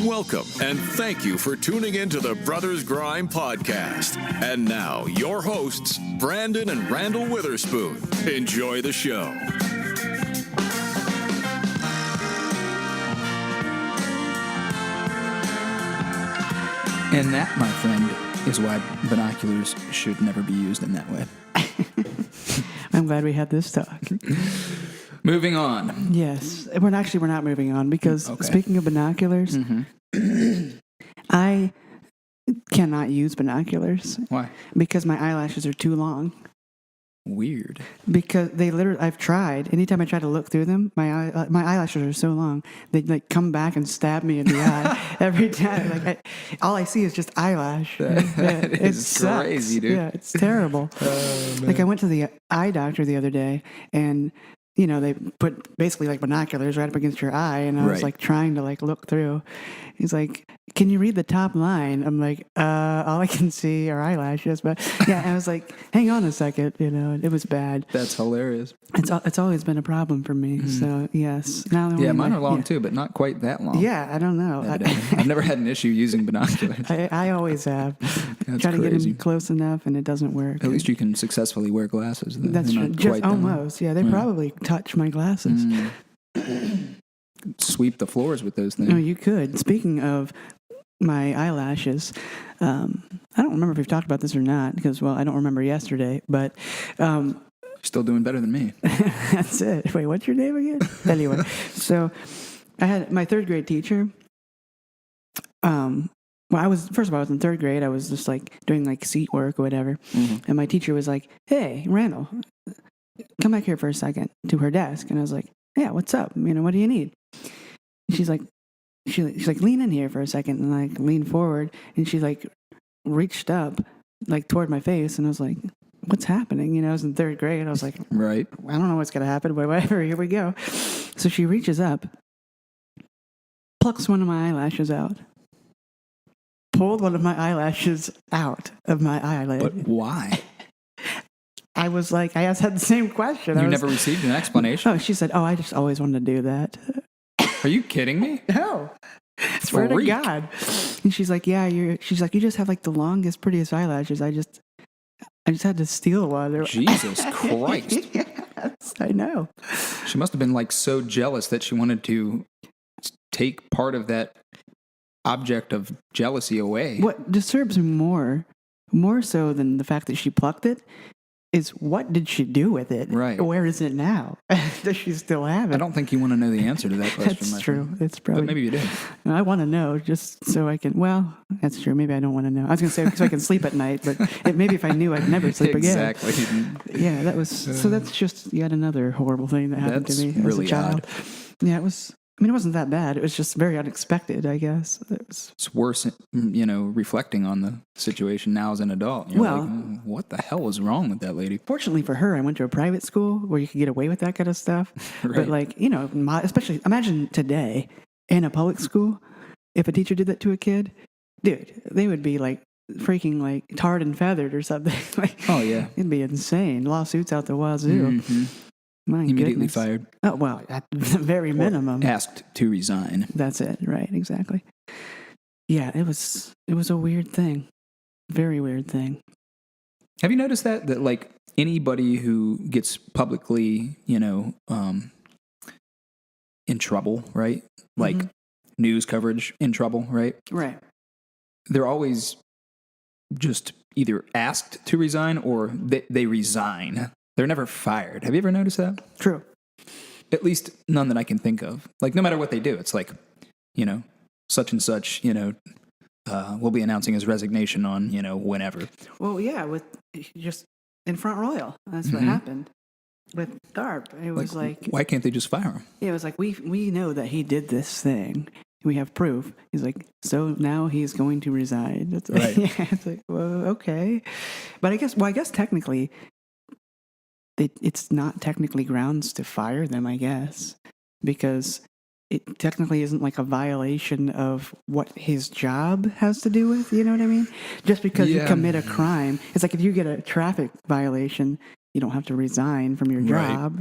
Welcome, and thank you for tuning in to the Brothers Grime podcast. And now, your hosts, Brandon and Randall Witherspoon. Enjoy the show. And that, my friend, is why binoculars should never be used in that way. I'm glad we had this talk. Moving on. Yes. We're not moving on because speaking of binoculars, I cannot use binoculars. Why? Because my eyelashes are too long. Weird. Because I've tried. Anytime I try to look through them, my eyelashes are so long, they come back and stab me in the eye every time. All I see is just eyelash. That is crazy, dude. Yeah, it's terrible. I went to the eye doctor the other day, and they put basically binoculars right up against your eye, and I was trying to look through. He's like, "Can you read the top line?" I'm like, all I can see are eyelashes. But yeah, I was like, hang on a second, it was bad. That's hilarious. It's always been a problem for me. So yes. Now mine are long too, but not quite that long. Yeah, I don't know. I've never had an issue using binoculars. I always have. That's Try to crazy. get them close enough, and it doesn't work. At least you can successfully wear glasses. That's true. Just almost. Yeah, they probably touch my glasses. Sweep the floors with those things. No, you could. Speaking of my eyelashes, I don't remember if we've talked about this or not because, I don't remember yesterday, but... Still doing better than me. That's it. Wait, what's your name again? Anyway, so I had my third grade teacher. I was in third grade. I was just doing seat work or whatever. And my teacher was like, "Hey, Randall, come back here for a second," to her desk. And I was like, "Yeah, what's up? What do you need?" She's like, lean in here for a second, and I leaned forward, and she reached up toward my face, and I was like, "What's happening?" I was in third grade. I was like, right. I don't know what's gonna happen, but whatever. Here we go. So she reaches up, plucks one of my eyelashes out, pulled one of my eyelashes out of my eyelid. But why? I was I had the same question. You never received an explanation? Oh, she said, "Oh, I just always wanted to do that." Are you kidding me? No. Swear to God. And she's like, "Yeah, you just have the longest, prettiest eyelashes. I just had to steal one." Jesus Christ. Yes, I know. She must have been so jealous that she wanted to take part of that object of jealousy away. What disturbs me more so than the fact that she plucked it, is what did she do with it? Right. Where is it now? Does she still have it? I don't think you want to know the answer to that question. That's true. It's probably. But maybe you do. I want to know just so I can. Well, that's true. Maybe I don't want to know. I was going to say so I can sleep at night, but maybe if I knew, I'd never sleep again. Exactly. Yeah, that was. So that's just yet another horrible thing that happened to me really as a child. Odd. Yeah, it was. It wasn't that bad. It was just very unexpected, I guess. It's worse, reflecting on the situation now as an adult. You're what the hell was wrong with that lady? Fortunately for her, I went to a private school where you could get away with that kind of stuff. Right. But especially, imagine today in a public school, if a teacher did that to a kid, dude, they would be freaking tarred and feathered or something. Oh, yeah. It'd be insane. Lawsuits out the wazoo. Mm-hmm. My Immediately goodness. fired. Oh, well, at the very minimum. Asked to resign. That's it. Right, exactly. Yeah, it was a weird thing. Very weird thing. Have you noticed that anybody who gets publicly, in trouble, right? News coverage in trouble, right? Right. They're always just either asked to resign or they resign. They're never fired. Have you ever noticed that? True. At least none that I can think of. No matter what they do, it's such and such, will be announcing his resignation on, whenever. Well, yeah, with just in Front Royal. That's what happened with Tharp. It was why can't they just fire him? Yeah, it was we know that he did this thing. We have proof. He's so now he's going to resign. It's right. Yeah, it's well, okay. But I guess technically, it's not technically grounds to fire them, I guess, because it technically isn't a violation of what his job has to do with, you know what I mean? Just because you commit a crime. It's if you get a traffic violation, you don't have to resign from your job,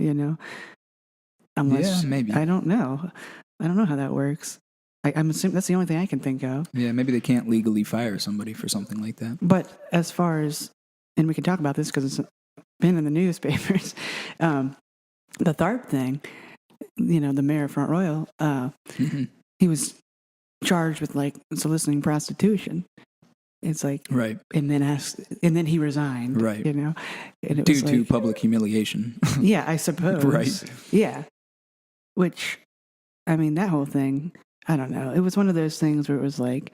Unless, maybe. I don't know. I don't know how that works. I'm assuming that's the only thing I can think of. Yeah, maybe they can't legally fire somebody for something like that. But as far as, and we can talk about this because it's been in the newspapers, the Tharp thing, the mayor of Front Royal, he was charged with like soliciting prostitution. It's like, right. And then he resigned, right. And it due was to like, public humiliation. Yeah, I suppose. Right. Yeah. Which, I mean, that whole thing, I don't know. It was one of those things where it was like,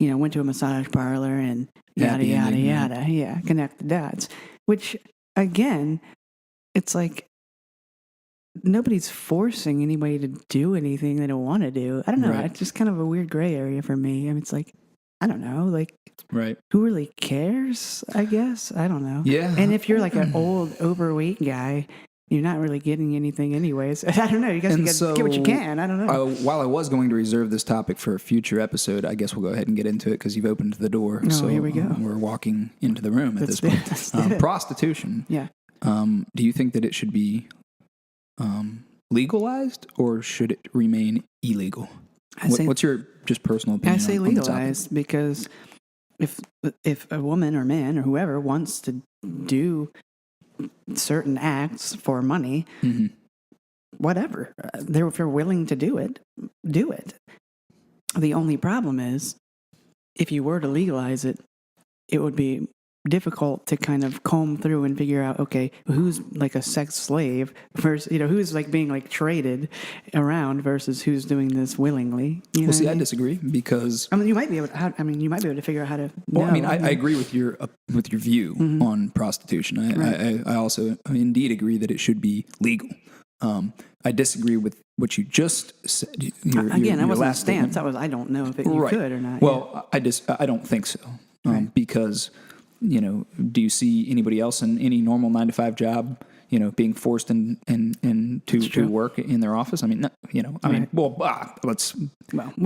went to a massage parlor and yada, Happy yada, ending, yada. Yeah, connect the dots. Which, again, it's like nobody's forcing anybody to do anything they don't want to do. I don't know. Right. It's just kind of a weird gray area for me. I mean, it's like, I don't know. Like, right. Who really cares, I guess? I don't know. Yeah. And if you're like an old, overweight guy, you're not really getting anything anyways. I don't know. You guys get what you can. I don't know. While I was going to reserve this topic for a future episode, I guess we'll go ahead and get into it because you've opened the door. Oh, so here we go. We're walking into the room at this point. Prostitution. Yeah. Do you think that it should be legalized or should it remain illegal? What's your just personal opinion? I say legalized because if a woman or man or whoever wants to do certain acts for money, whatever, if they're willing to do it, do it. The only problem is if you were to legalize it, it would be difficult to kind of comb through and figure out, okay, who's like a sex slave versus, who's like being like traded around versus who's doing this willingly. Well, see, I disagree because you might be able to figure out how to. Well, I agree with your view on prostitution. I also indeed agree that it should be legal. I disagree with what you just said. Your wasn't a stance. I don't know if you could or not. Well, yeah. I don't think so because. Do you see anybody else in any normal 9-to-5 job, being forced to work in their office? I mean, we'll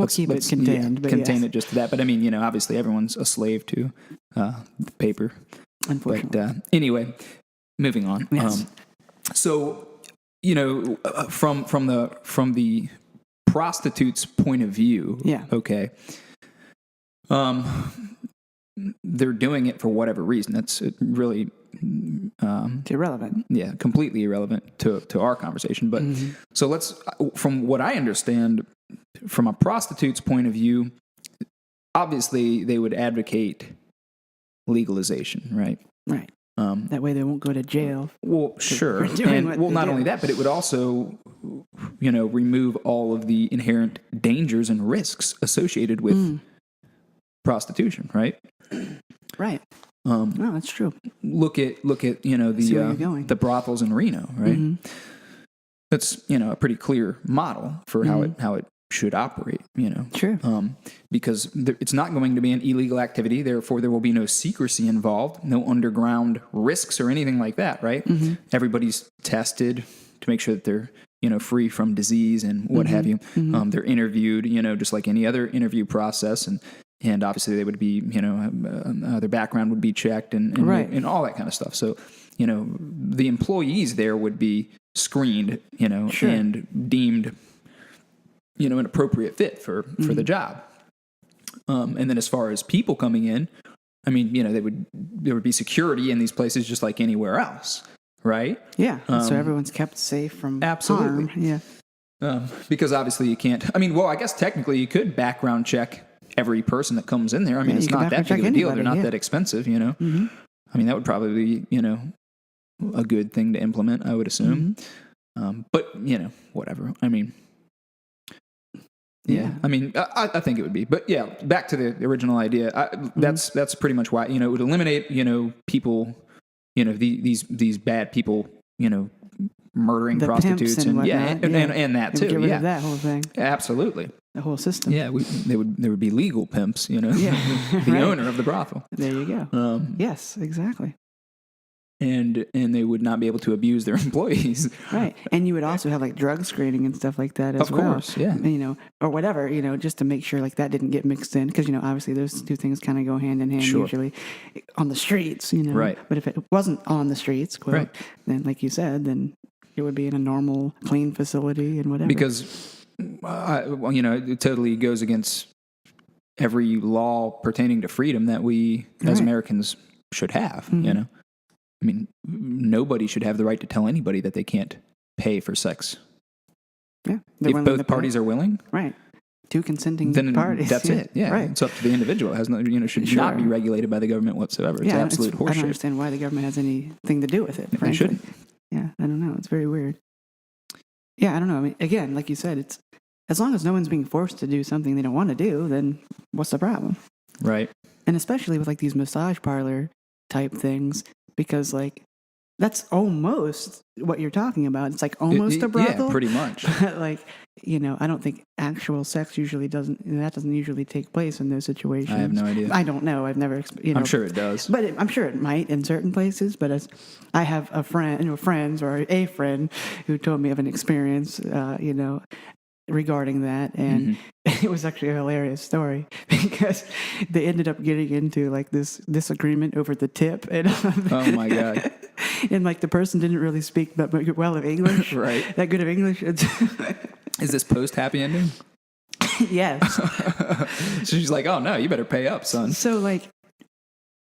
keep it contained. Contain it just to that. But I mean, obviously everyone's a slave to the paper. Unfortunately. But anyway, moving on. Yes. So, from the prostitute's point of view, okay. They're doing it for whatever reason. That's really it's irrelevant. Yeah, completely irrelevant to our conversation. But so let's, from what I understand, from a prostitute's point of view, obviously they would advocate legalization, right? Right. That way they won't go to jail. Well, sure. And not only that, but it would also, remove all of the inherent dangers and risks associated with prostitution, right? Right. No, that's true. Look at the brothels in Reno, right? That's a pretty clear model for how it should operate. Sure. Because it's not going to be an illegal activity, therefore there will be no secrecy involved, no underground risks or anything like that, right? Everybody's tested to make sure that they're free from disease and what have you. They're interviewed, just like any other interview process, and obviously they would be, their background would be checked and and all that kind of stuff. So, the employees there would be screened, sure. and deemed, an appropriate fit for the job. And then as far as people coming in, I mean, there would be security in these places just like anywhere else, right? Yeah. So everyone's kept safe from absolutely. harm. Yeah. Because obviously you can't. I mean, well, I guess technically you could background check every person that comes in there. I mean, it's not that big of a deal. They're not that expensive, I mean, that would probably be, a good thing to implement, I would assume. But, whatever. I mean, yeah. I mean, I think it would be. But yeah, back to the original idea. That's pretty much why, it would eliminate, people, these bad people, murdering the prostitutes and and that too. Get rid of that whole thing. Absolutely. The whole system. Yeah, there would be legal pimps, the right. owner of the brothel. There you go. Yes, exactly. And they would not be able to abuse their employees. Right. And you would also have like drug screening and stuff like that as well. Of course, yeah. Or whatever, just to make sure like that didn't get mixed in. Because, obviously those two things kind of go hand in hand usually on the streets, Right. But if it wasn't on the streets, quote, right. then like you said, then it would be in a normal, clean facility and whatever. Because well, it totally goes against every law pertaining to freedom that we as Americans should have. I mean, nobody should have the right to tell anybody that they can't pay for sex. Yeah, if both parties are willing, right? Two consenting then parties. That's it. Yeah, right. It's up to the individual. It has no, should not be regulated by the government whatsoever. It's absolute horseshit. I don't understand why the government has anything to do with it. They shouldn't. Yeah, I don't know. It's very weird. Yeah, I don't know. I mean, again, like you said, it's as long as no one's being forced to do something they don't want to do, then what's the problem? Right. And especially with like these massage parlor type things, because like that's almost what you're talking about. It's like almost a brothel. Yeah, pretty much. But like, I don't think actual sex doesn't usually take place in those situations. I have no idea. I don't know. I've never, I'm sure it does. But I'm sure it might in certain places. But as I have a friend, friends or a friend who told me of an experience, regarding that, and it was actually a hilarious story because they ended up getting into like this disagreement over the tip, and oh my god, and like the person didn't really speak that well of English, right? That good of English. Is this post happy ending? Yes. So she's like, "Oh no, you better pay up, son." So like,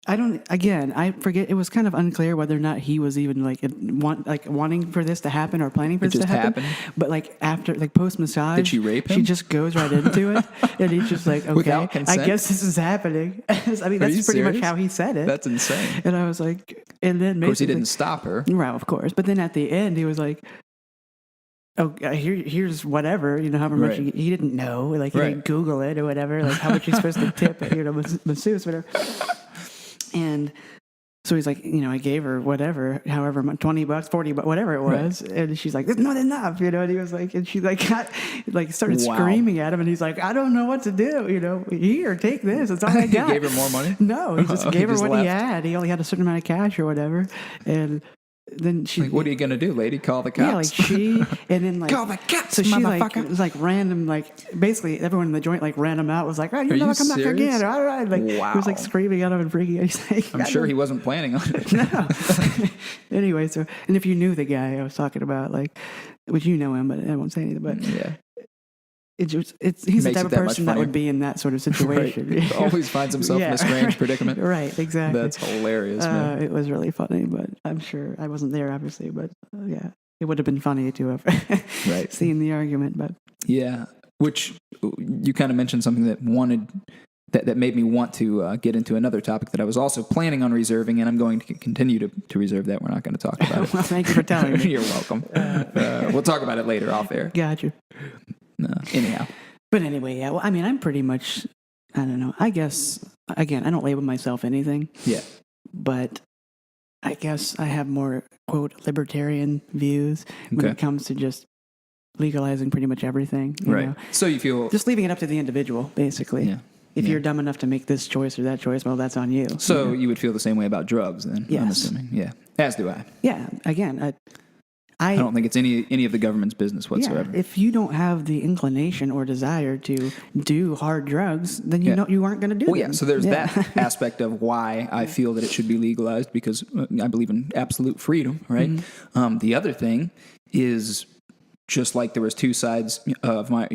I forget. It was kind of unclear whether or not he was even wanting for this to happen or planning for this to happen. But like after post massage, did she rape him? She just goes right into it, and he's just like, okay, without consent? I guess this is happening. I mean, that's pretty much how he said it. That's insane. And I was like, and then of course he didn't stop her. Right, of course. But then at the end, he was like, oh, here's whatever, however much he didn't know, like he didn't Google it or whatever, like how much he's supposed to tip, masseuse, whatever. And so he's like, I gave her whatever, however much, $20, $40, whatever it was. Right. And she's like, it's not enough, and he was like, and she started screaming at him, and he's like, I don't know what to do, here, take this, it's all I got. He gave her more money? No, he just gave her what he had. He only had a certain amount of cash or whatever. And then she, what are you gonna do, lady? Call the cops? Yeah, and then call the cops. So she it was like random, basically everyone in the joint ran him out. Was like, oh, you'll never come back again. All right, wow. He was like screaming at him and freaking out. He's like, I'm sure he wasn't planning on it. No. Anyway, so and if you knew the guy I was talking about, which you know him, but I won't say anything. But yeah. He's the type of person that would be in that sort of situation. Right. Always finds himself in a strange predicament. Right, exactly. That's hilarious, man. It was really funny, but I'm sure I wasn't there, obviously. But yeah, it would have been funny to have seen the argument. But yeah, which you kind of mentioned something that made me want to get into another topic that I was also planning on reserving, and I'm going to continue to reserve that. We're not going to talk about it. Well, thank you for telling me. You're welcome. We'll talk about it later off air. Gotcha. No, anyhow. But anyway, yeah. Well, I mean, I'm pretty much, I don't know. I guess, again, I don't label myself anything. Yeah. But I guess I have more, quote, libertarian views when it comes to just legalizing pretty much everything. You know? So you feel... Just leaving it up to the individual, basically. Yeah. If you're dumb enough to make this choice or that choice, well, that's on you. So you would feel the same way about drugs then, yes. I'm assuming. Yeah. As do I. Yeah. Again, I don't think it's any of the government's business whatsoever. Yeah, if you don't have the inclination or desire to do hard drugs, then you aren't going to do them. Well, yeah, so there's that aspect of why I feel that it should be legalized, because I believe in absolute freedom, right? Mm-hmm. The other thing is, just like there was two sides of my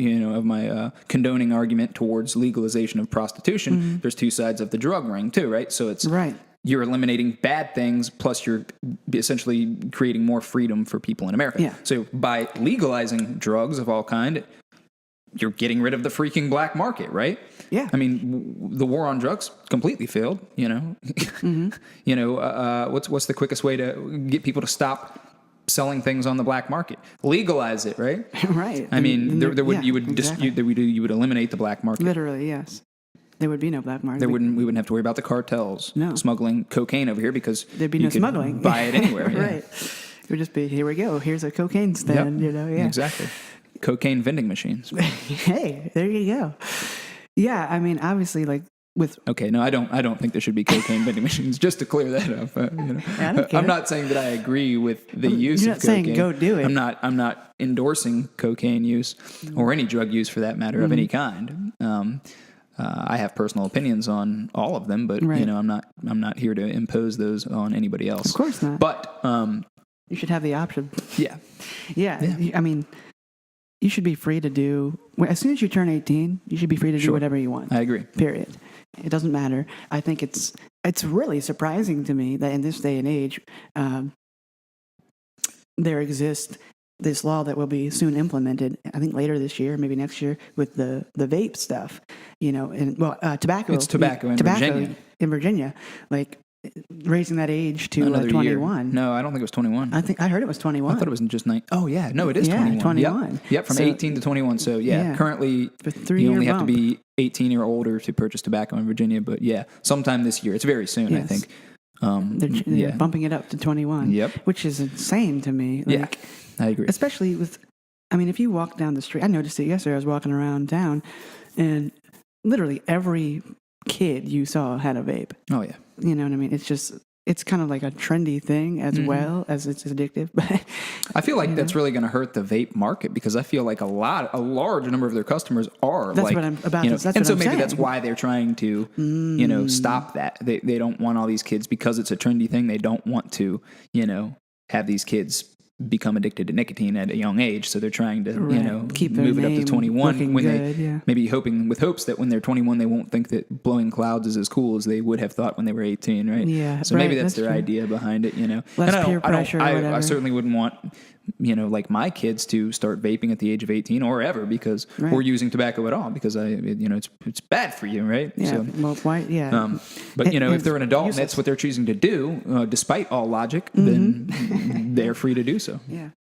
condoning argument towards legalization of prostitution, there's two sides of the drug ring too, right? So it's you're eliminating bad things, plus you're essentially creating more freedom for people in America. Yeah. So by legalizing drugs of all kind, you're getting rid of the freaking black market, right? Yeah. I mean, the war on drugs completely failed, Mm-hmm. What's the quickest way to get people to stop selling things on the black market? Legalize it, right? Right. I mean, you would eliminate the black market. Literally, yes. There would be no black market. We wouldn't have to worry about the cartels smuggling cocaine over here, because there'd be no smuggling. Buy it anywhere. Right. It would just be, here we go. Here's a cocaine stand. Yep. Exactly. Cocaine vending machines. Hey, there you go. Yeah, I mean, obviously, Okay, no, I don't think there should be cocaine vending machines. Just to clear that up, I don't care. I'm not saying that I agree with the use You're of not cocaine. saying go do it. I'm not endorsing cocaine use or any drug use for that matter of any kind. I have personal opinions on all of them, but I'm not here to impose those on anybody else. Of course not. But you should have the option. Yeah. Yeah. I mean, you should be free to do, as soon as you turn 18, you should be free to do whatever you want. I agree. Period. It doesn't matter. I think it's really surprising to me that in this day and age, there exists this law that will be soon implemented, I think later this year, maybe next year, with the vape stuff, and tobacco. It's tobacco in Virginia. In Virginia, like raising that age to Another 21. Year. No, I don't think it was 21. I heard it was 21. I thought it was just 9. Oh yeah, no, it is 21. 21. Yep, from 18 to 21. So currently you only have to be 18 or older to purchase tobacco in Virginia. But sometime this year. It's very soon, I think. They're bumping it up to 21. Yep, which is insane to me. Like, I agree. Especially with, if you walk down the street, I noticed it yesterday. I was walking around town, and literally every kid you saw had a vape. Oh yeah. You know what I mean? It's kind of like a trendy thing as well as it's addictive. But I feel like that's really going to hurt the vape market because I feel like a large number of their customers are that's like, what I'm about. That's and so maybe saying. That's why they're trying to, stop that. They don't want all these kids because it's a trendy thing. They don't want to, have these kids become addicted to nicotine at a young age, so they're trying to keep move it up to 21 when good, maybe with hopes that when they're 21 they won't think that blowing clouds is as cool as they would have thought when they were 18, right? Yeah, so maybe that's their idea behind it, Less peer pressure. I certainly wouldn't want like my kids to start vaping at the age of 18 or ever because or using tobacco at all because it's bad for you, right? Yeah. So, well, why? Yeah. But if they're an adult and that's what they're choosing to do, despite all logic, then they're free to do so. Yeah.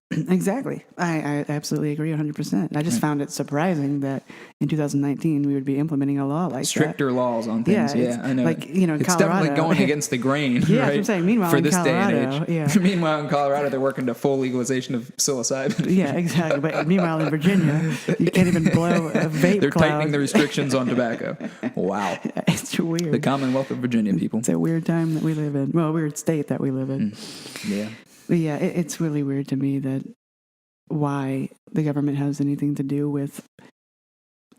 Exactly. I absolutely agree 100%. I just found it surprising that in 2019 we would be implementing a law like stricter laws on things. Yeah, I know. Like, in it's Colorado, definitely going against the grain. Yeah, right? that's what I'm saying. Meanwhile, for in this Colorado, day and age. Meanwhile, in Colorado, they're working to full legalization of psilocybin. Yeah, exactly. But meanwhile, in Virginia, you can't even blow a vape They're cloud. tightening the restrictions on tobacco. Wow. It's weird. The Commonwealth of Virginia, people. It's a weird time that we live in. Well, a weird state that we live in. Yeah. But yeah, it's really weird to me that why the government has anything to do with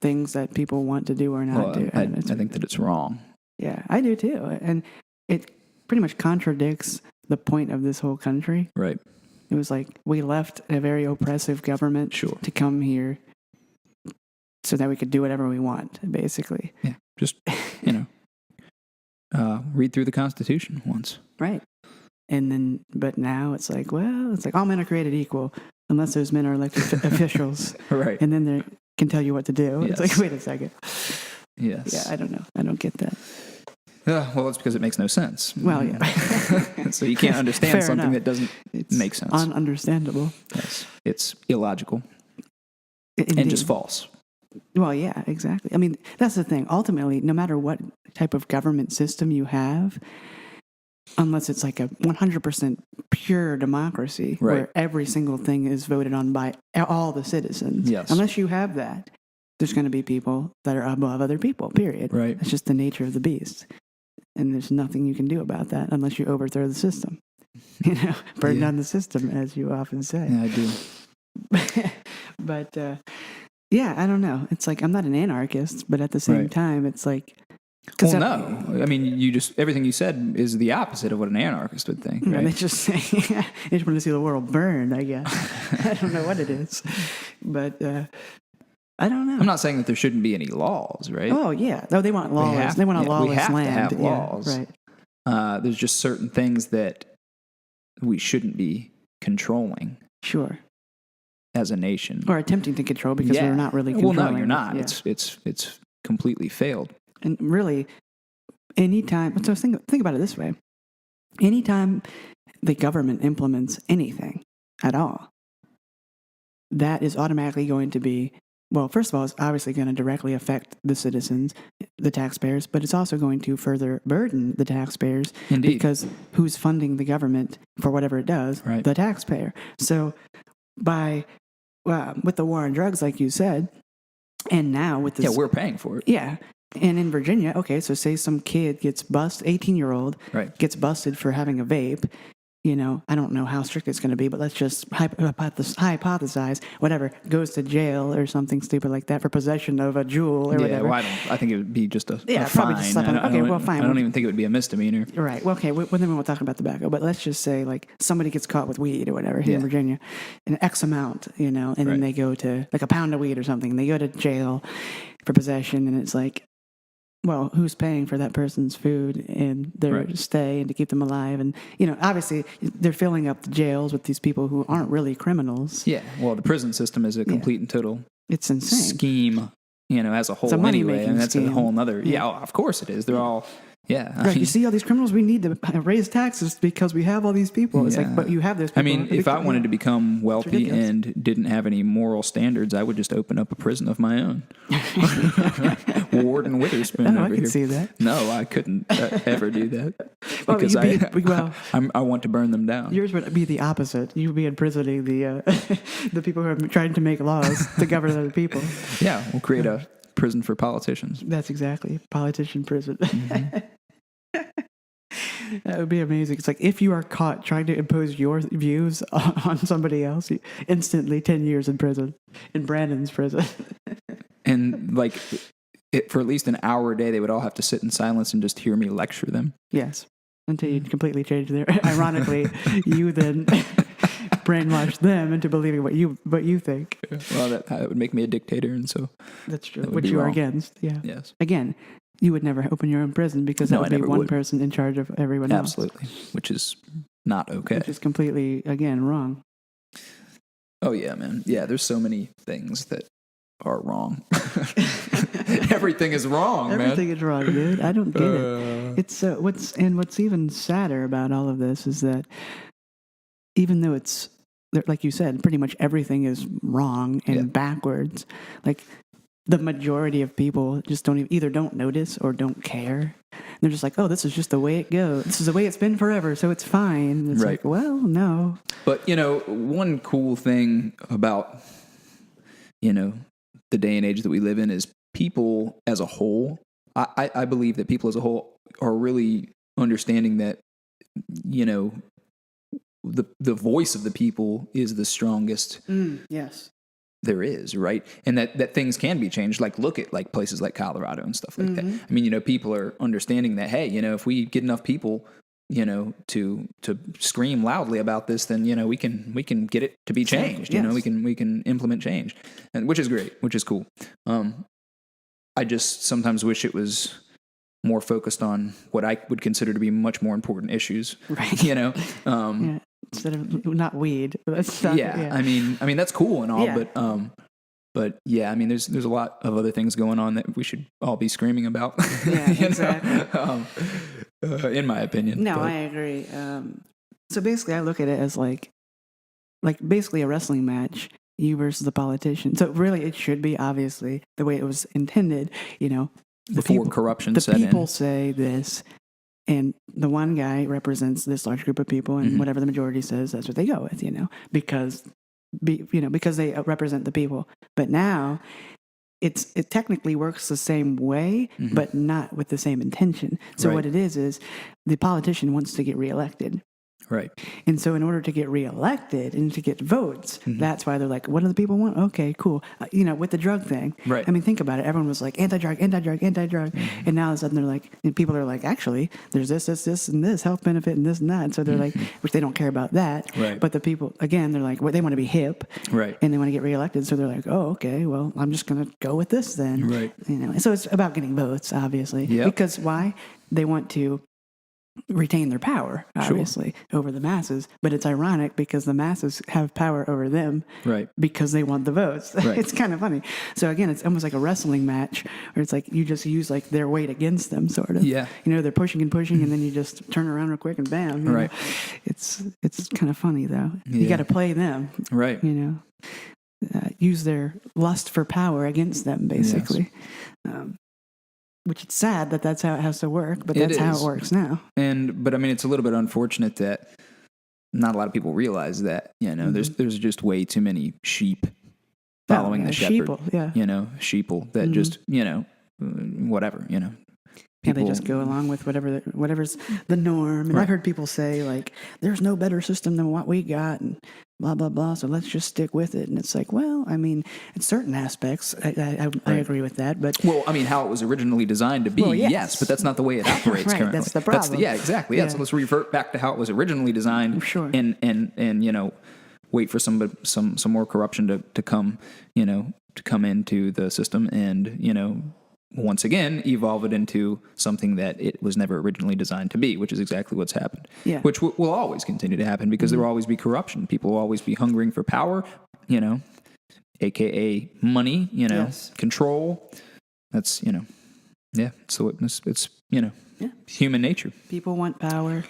things that people want to do or not do. I think that it's wrong. Yeah, I do too. And it pretty much contradicts the point of this whole country. Right. It was like we left a very oppressive government to come here so that we could do whatever we want, basically. Yeah, just, read through the Constitution once. Right. And then, but now it's like all men are created equal unless those men are elected officials. Right. And then they can tell you what to do. Yes. It's like, wait a second. Yes. Yeah, I don't know. I don't get that. Well, it's because it makes no sense. Well, yeah. So you can't understand Fair something enough. that doesn't make sense. Ununderstandable. Yes. It's illogical. Indeed. And just false. Well, yeah, exactly. I mean, that's the thing. Ultimately, no matter what type of government system you have, unless it's like a 100% pure democracy where every single thing is voted on by all the citizens. Yes. Unless you have that, there's going to be people that are above other people, period. Right. It's just the nature of the beast. And there's nothing you can do about that unless you overthrow the system. Burn down the system, as you often say. Yeah, I do. But, I don't know. It's like, I'm not an anarchist, but at the same time, it's like, well, no. I mean, everything you said is the opposite of what an anarchist would think, right? They just say, I just want to see the world burn, I guess. I don't know what it is. But I don't know. I'm not saying that there shouldn't be any laws, right? Oh, yeah. No, they want laws. They want a lawless land. We have to have laws. Right. There's just certain things that we shouldn't be controlling. Sure. As a nation. Or attempting to control because we're not really controlling. Well, no, you're not. Yeah. It's completely failed. And really, anytime, so think about it this way. Anytime the government implements anything at all, that is automatically going to be, well, first of all, it's obviously going to directly affect the citizens, the taxpayers, but it's also going to further burden the taxpayers. Indeed. Because who's funding the government for whatever it does? Right. The taxpayer. So with the war on drugs, like you said, and now with this... Yeah, we're paying for it. Yeah. And in Virginia, okay, so say some kid gets 18-year-old, right, gets busted for having a vape, I don't know how strict it's going to be, but let's just hypothesize, whatever, goes to jail or something stupid like that for possession of a jewel or whatever. Well, I think it would be just a probably fine. just slap on. Okay, well, fine. I don't even think it would be a misdemeanor. Right. Well, okay. Well, then we'll talk about tobacco. But let's just say, like, somebody gets caught with weed or whatever here in Virginia, an X amount, and then they go to, like, a pound of weed or something. And they go to jail for possession, and it's like, well, who's paying for that person's food and their stay and to keep them alive? And, obviously they're filling up the jails with these people who aren't really criminals. Yeah. Well, the prison system is a complete and total it's insane scheme, as a whole. It's a money anyway. making And that's scheme. a whole nother. Yeah, of course it is. They're all. Yeah. Right. You see all these criminals, we need to raise taxes because we have all these people. It's like, but you have those people. I mean, if I wanted to become wealthy and didn't have any moral standards, I would just open up a prison of my own. Warden Witherspoon over I can here. see that. No, I couldn't ever do that. Well, Because I I want to burn them down. yours would be the opposite. You would be imprisoning the the people who are trying to make laws to govern other people. Yeah, we'll create a prison for politicians. That's exactly politician prison. Mm-hmm. That would be amazing. It's like if you are caught trying to impose your views on somebody else, instantly 10 years in prison, in Brandon's prison. And like, for at least an hour a day, they would all have to sit in silence and just hear me lecture them. Yes, until you completely change their. Ironically, you then brainwash them into believing what you think. Well, that would make me a dictator, and so that's true. That would Which be you are wrong. against. Yeah. Yes. Again, you would never open your own prison because that No, would I be never one would. person in charge of everyone else. Absolutely, which is not okay. Which is completely, again, wrong. Oh yeah, man. Yeah, there's so many things that are wrong. Everything is wrong, man. Everything is wrong, dude. I don't get it. It's what's even sadder about all of this is that even though it's like you said, pretty much everything is wrong and backwards. Like the majority of people just don't notice or don't care. They're just like, oh, this is just the way it goes. This is the way it's been forever, so it's fine. It's like, well, no. But one cool thing about the day and age that we live in is people as a whole. I believe that people as a whole are really understanding that the voice of the people is the strongest. Yes. There is, right? And that things can be changed. Like, look at like places like Colorado and stuff like that. I mean, people are understanding that, hey, if we get enough people, to scream loudly about this, then, we can get it to be changed. Yes. We can implement change, and which is great, which is cool. I just sometimes wish it was more focused on what I would consider to be much more important issues. Right. Instead of not weed. That's not, I mean that's cool and all, but yeah, I mean there's a lot of other things going on that we should all be screaming about. Yeah, exactly. In my opinion. No, I agree. So basically, I look at it as like basically a wrestling match, you versus the politician. So really, it should be obviously the way it was intended. Before corruption set in. The people say this. And the one guy represents this large group of people, and whatever the majority says, that's what they go with, because they represent the people. But now, it technically works the same way, but not with the same intention. So what it is the politician wants to get reelected. Right. And so in order to get reelected and to get votes, that's why they're like, what do the people want? Okay, cool. With the drug thing. Right. I mean, think about it. Everyone was like, anti-drug. And now all of a sudden they're like, and people are like, actually, there's this, and this health benefit and this and that. And so they're like, which they don't care about that. Right. But the people, again, they're like, they want to be hip. Right. And they want to get reelected. So they're like, oh, okay, well, I'm just going to go with this then. Right. And so it's about getting votes, obviously. Yep. Because why? They want to retain their power, obviously, over the masses. But it's ironic because the masses have power over them, right? Because they want the votes. Right. It's kind of funny. So again, it's almost like a wrestling match, where it's like you just use like their weight against them, sort of. Yeah. They're pushing, and then you just turn around real quick and bam. Right. It's kind of funny though. Yeah. You got to play them. Right. Use their lust for power against them, basically. Yes. Which it's sad that that's how it has to work, but that's how it works now. But I mean, it's a little bit unfortunate that not a lot of people realize that, there's just way too many sheep following the shepherd. Sheeple, yeah. Sheeple that just, whatever, Yeah, they just go along with whatever's the norm. And I've heard people say, like, there's no better system than what we got, and blah, blah, blah, so let's just stick with it. And it's like, well, I mean, in certain aspects, I agree with that. But well, I mean, how it was originally designed to be, yes, but that's not the way it operates currently. That's the problem. Exactly. Yeah. So let's revert back to how it was originally designed. Sure. And you know, wait for some more corruption to come, you know, to come into the system and, you know, once again, evolve it into something that it was never originally designed to be, which is exactly what's happened. Yeah. Which will always continue to happen because there will always be corruption. People will always be hungering for power, you know, AKA money, you know, control. That's, you know, so it's you know, human nature. People want power,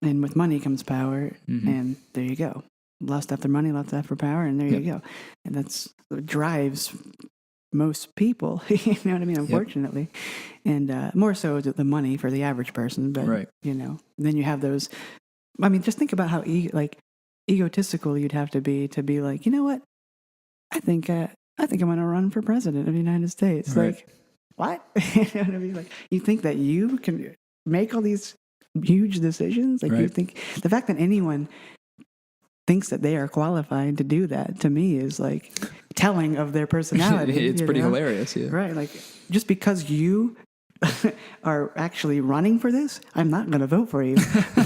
and with money comes power, and there you go. Lust after money, lust after power, and there you go. And that's what drives most people, you know what I mean, unfortunately. And more so the money for the average person, but you know, then you have those, I mean, just think about how egotistical you'd have to be like, you know what, I think I'm going to run for president of the United States. Like, what? You know what I mean? Like, you think that you can make all these huge decisions? Like, you think the fact that anyone thinks that they are qualified to do that, to me, is like telling of their personality. It's pretty hilarious, Right, like, just because you are actually running for this, I'm not going to vote for you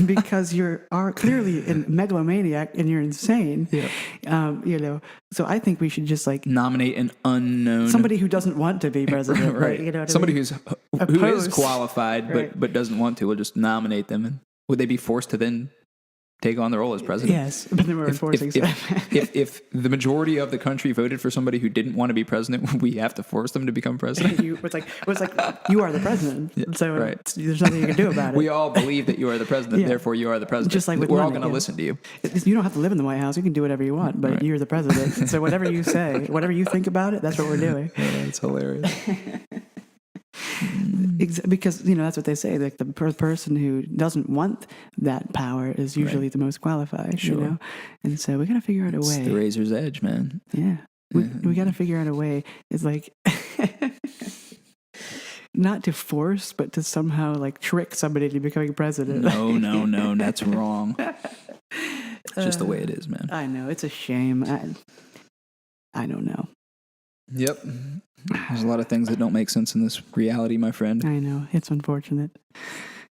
because you are clearly a megalomaniac and you're insane. You know, so I think we should just like nominate an unknown, somebody who doesn't want to be president, right? You know what somebody I mean? who is qualified but doesn't want to. We'll just nominate them, and would they be forced to then take on the role as president? Yes, but then we're enforcing stuff. If the majority of the country voted for somebody who didn't want to be president, we have to force them to become president. It's like you are the president, so there's nothing you can do about it. We all believe that you are the president, therefore you are the president. Just like with we're money, all going to listen to you. You don't have to live in the White House. You can do whatever you want, but you're the president. So whatever you say, whatever you think about it, that's what we're doing. It's hilarious. Because, you know, that's what they say. Like, the person who doesn't want that power is usually the most qualified, you know? And so we got to figure out a way. It's the razor's edge, man. Yeah. We got to figure out a way. It's like, not to force, but to somehow, like, trick somebody into becoming president. No, that's wrong. It's just the way it is, man. I know. It's a shame. I don't know. Yep. There's a lot of things that don't make sense in this reality, my friend. I know. It's unfortunate.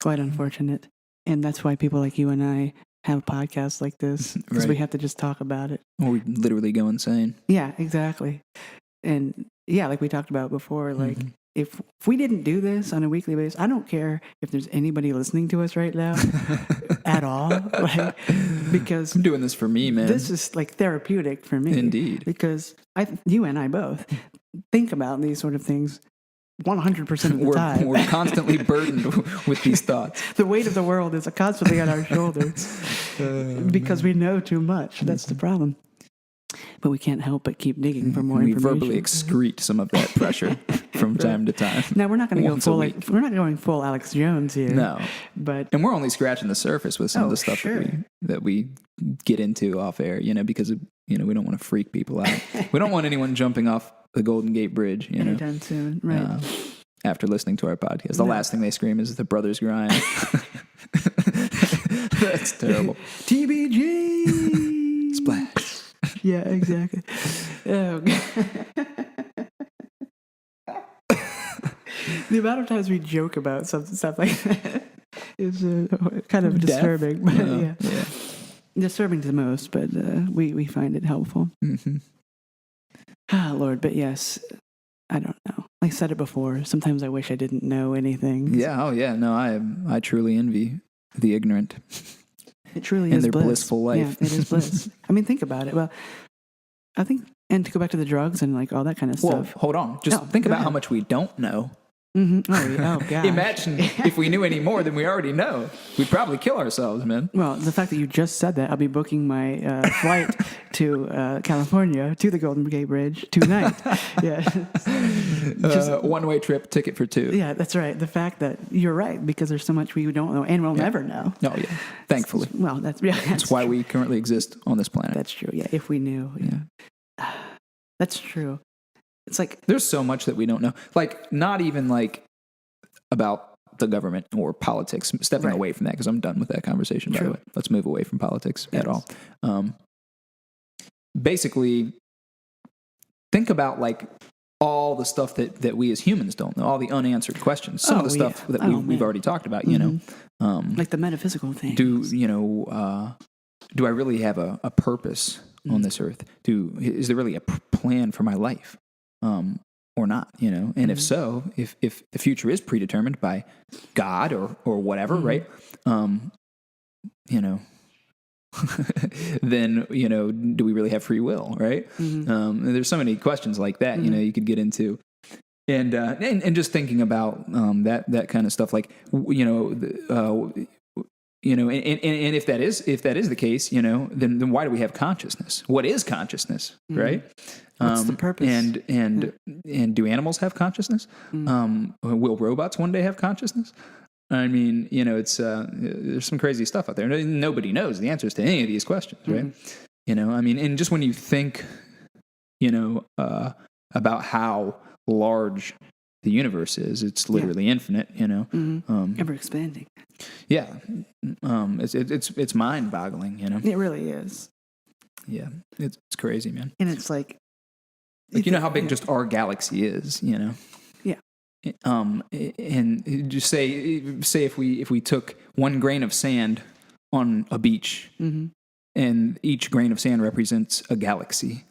Quite unfortunate. And that's why people like you and I have podcasts like this, because we have to just talk about it. Or we literally go insane. Yeah, exactly. And yeah, like we talked about before, like, if we didn't do this on a weekly basis, I don't care if there's anybody listening to us right now at all. Like, because I'm doing this for me, man. This is like therapeutic for me. Indeed. Because you and I both think about these sort of things 100% of the time. We're constantly burdened with these thoughts. The weight of the world is constantly on our shoulders because we know too much. That's the problem. But we can't help but keep digging for more information. We verbally excrete some of that pressure from time to time. Now, we're not going to go full, like, we're not going full Alex Jones here. No. And we're only scratching the surface with some of the stuff that we get into off air, you know, because, you know, we don't want to freak people out. We don't want anyone jumping off the Golden Gate Bridge, you know. Anytime soon, right. After listening to our podcast. The last thing they scream is the Brothers Grind. That's terrible. TBG! Splash. Yeah, exactly. Oh, God. The amount of times we joke about stuff like that is kind of disturbing. But yeah. Disturbing to the most, but we find it helpful. Lord, but yes, I don't know. I said it before. Sometimes I wish I didn't know anything. Yeah. Oh, yeah. No, I truly envy the ignorant. It truly is their bliss. Blissful life. Yeah, it is bliss. I mean, think about it. Well, I think, and to go back to the drugs and like all that kind of stuff. Hold on. Just think about how much we don't know. Oh, God. Imagine if we knew any more than we already know. We'd probably kill ourselves, man. Well, the fact that you just said that, I'll be booking my flight to California, to the Golden Gate Bridge, tonight. Yeah. One-way trip, ticket for two. Yeah, that's right. The fact that you're right, because there's so much we don't know and we'll never know. Oh, yeah. Thankfully. Well, that's why we currently exist on this planet. That's true. Yeah, if we knew. Yeah. That's true. It's like there's so much that we don't know. Like, not even like about the government or politics. Stepping away from that, because I'm done with that conversation, by the way. Let's move away from politics at all. Basically, think about like all the stuff that we as humans don't know, all the unanswered questions, some of the stuff that we've already talked about, you know. Like the metaphysical things. Do I really have a purpose on this earth? Is there really a plan for my life, or not? You know, and if so, if the future is predetermined by God or whatever, right? You know, then do we really have free will, right? There's so many questions like that, you know, you could get into. And just thinking about that kind of stuff, like and if that is the case, then why do we have consciousness? What is consciousness, right? What's the purpose? And do animals have consciousness? Will robots one day have consciousness? I mean, it's there's some crazy stuff out there. Nobody knows the answers to any of these questions, right? I mean, and just when you think, about how large the universe is, it's literally infinite, ever expanding. Yeah. It's mind boggling, It really is. Yeah. It's crazy, man. And it's like you know how big just our galaxy is, Yeah. And just say if we took 1 grain of sand on a beach, and each grain of sand represents a galaxy.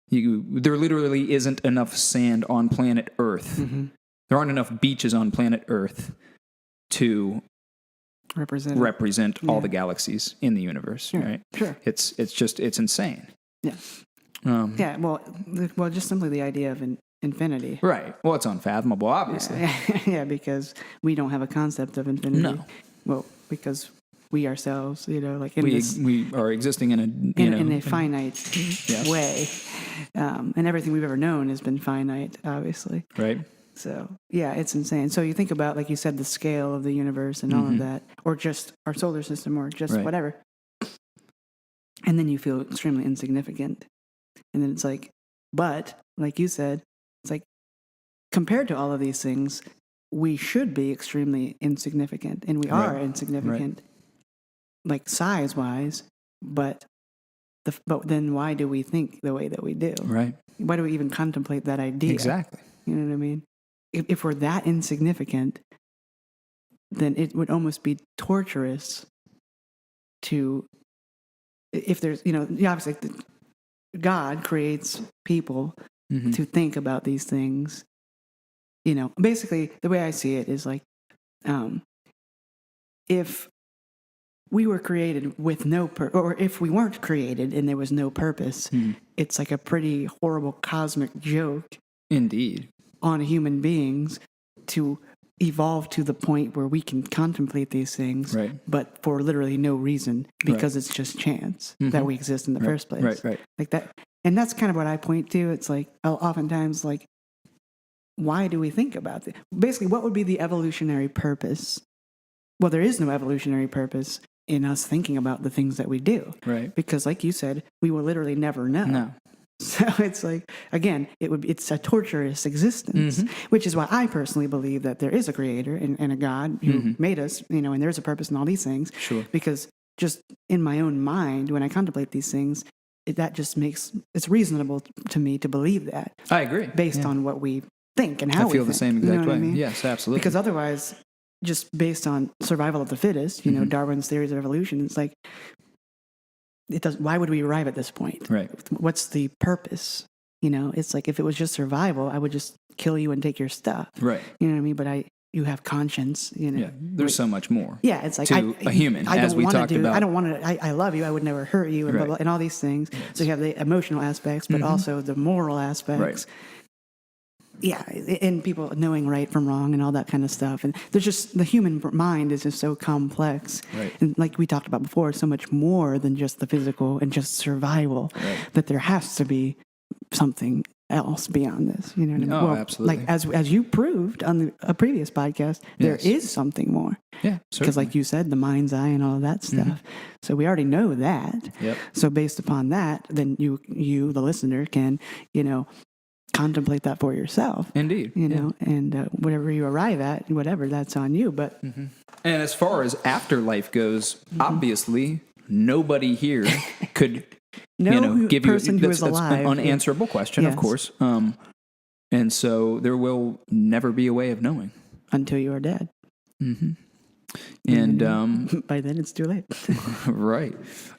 There literally isn't enough sand on planet Earth. There aren't enough beaches on planet Earth to represent all the galaxies in the universe, right? Sure. It's insane. Yeah. Well, just simply the idea of infinity. Right. Well, it's unfathomable, obviously. Yeah, because we don't have a concept of infinity. No. Well, because we ourselves, like we are existing in a finite way, and everything we've ever known has been finite, obviously. Right. So yeah, it's insane. So you think about, like you said, the scale of the universe and all of that, or just our solar system, or just whatever, and then you feel extremely insignificant, and then it's like, but like you said, it's like compared to all of these things, we should be extremely insignificant, and we are insignificant. Like size-wise, but then why do we think the way that we do? Right. Why do we even contemplate that idea? Exactly. You know what I mean? If we're that insignificant, then it would almost be torturous if there's, obviously God creates people to think about these things. Basically the way I see it is like, if we were created with or if we weren't created and there was no purpose, it's like a pretty horrible cosmic joke. Indeed. On human beings to evolve to the point where we can contemplate these things, but for literally no reason, because it's just chance that we exist in the first place. Right. Like that. And that's kind of what I point to. It's like, oftentimes, like, why do we think about it? Basically, what would be the evolutionary purpose? Well, there is no evolutionary purpose in us thinking about the things that we do. Right. Because like you said, we will literally never know. No. So it's like, again, it's a torturous existence, which is why I personally believe that there is a creator and a God who made us, and there's a purpose in all these things. Sure. Because just in my own mind, when I contemplate these things, that just it's reasonable to me to believe that. I agree. Based on what we think and how we think. I feel the same exact way. I mean? Yes, absolutely. Because otherwise, just based on survival of the fittest, Darwin's theories of evolution, it's like, why would we arrive at this point? Right. What's the purpose? It's like, if it was just survival, I would just kill you and take your stuff. Right. You know what I mean? But you have conscience, Yeah. There's so much more. Yeah. It's like a human, as we talked about. I don't want to, I love you. I would never hurt you and, and all these things. Yes. So you have the emotional aspects, but also the moral aspects. Right. Yeah, and people knowing right from wrong and all that kind of stuff. And there's just, the human mind is just so complex. Right. And like we talked about before, so much more than just the physical and just survival, that there has to be something else beyond this. You know what I mean? Oh, well, absolutely. Like as you proved on a previous podcast, there is something more. Yeah, because like you said, the mind's eye and all of that stuff. So we already know that. Yep. So based upon that, then you the listener, can, contemplate that for yourself. Indeed. You know, and whatever you arrive at, whatever, that's on you. But And as far as afterlife goes, obviously nobody here could, give person you who that's is alive, an unanswerable question, of Yes. course. And so there will never be a way of knowing. until you are dead. And By then it's too late. right.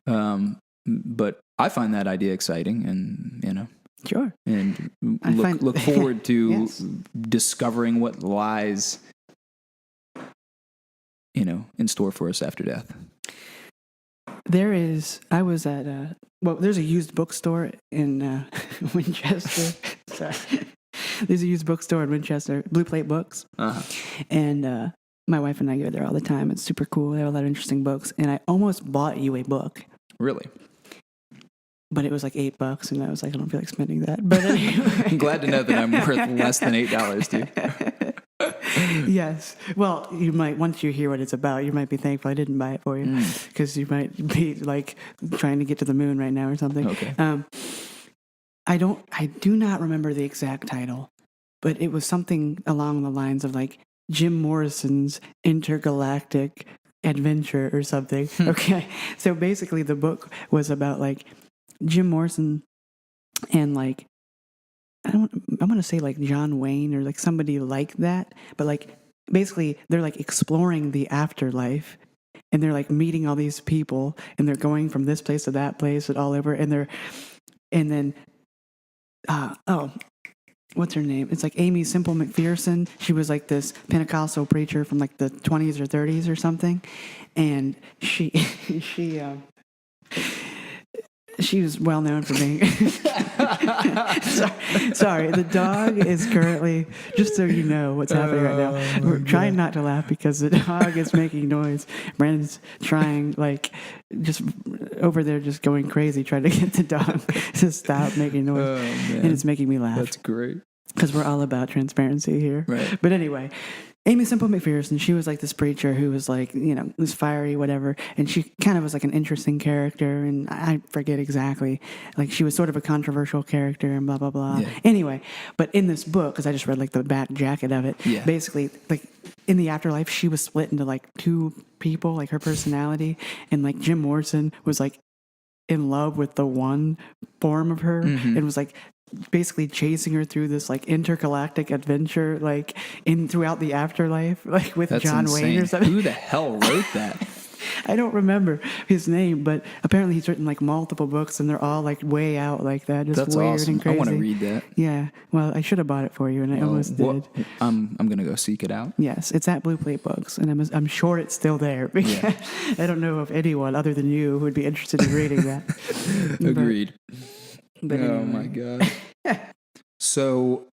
But I find that idea exciting, and Sure. and I find- look forward to Yes. discovering what lies, in store for us after death. I was at there's a used bookstore in Winchester. Sorry. There's a used bookstore in Winchester, Blue Plate Books. And my wife and I go there all the time. It's super cool. They have a lot of interesting books. And I almost bought you a book, Really. but it was like $8. And I was like, I don't feel like spending that. But anyway. I'm glad to know that I'm worth less than $8 to you. Yes. Well, you might, once you hear what it's about, you might be thankful I didn't buy it for you, because you might be like trying to get to the moon right now or something. Okay. I do not remember the exact title, but it was something along the lines of like Jim Morrison's Intergalactic Adventure or something. Okay. So basically the book was about like Jim Morrison and like, I'm going to say like John Wayne or like somebody like that, but like basically they're like exploring the afterlife, and they're like meeting all these people, and they're going from this place to that place and all over, and then what's her name? It's like Amy Semple McPherson. She was like this Pentecostal preacher from like the 20s or 30s or something, and she was well known for being. Sorry, the dog is currently, just so you know what's happening right now. We're trying not to laugh because the dog is making noise. Brandon's trying, like, just over there, just going crazy, trying to get the dog to stop making noise. And it's making me laugh. That's great. Because we're all about transparency here. Right. But anyway, Amy Semple McPherson, she was like this preacher who was like, was fiery, whatever. And she kind of was like an interesting character. And I forget exactly. Like she was sort of a controversial character and blah, blah, blah. Yeah. Anyway, but in this book, because I just read like the back jacket of it, basically like in the afterlife, she was split into like two people, like her personality. And like Jim Morrison was like in love with the one form of her and was like basically chasing her through this like intergalactic adventure, like throughout the afterlife, like with That's John insane. Wayne or something. Who the hell wrote that? I don't remember his name, but apparently he's written like multiple books, and they're all like way out like that. Just That's weird awesome. and crazy. I want to read that. Yeah. Well, I should have bought it for you, and I almost did. I'm gonna go seek it out. Yes, it's at Blue Plate Books, and I'm sure it's still there. Because I don't know of anyone other than you who would be interested in reading that. Agreed. But Oh anyway. my god. So,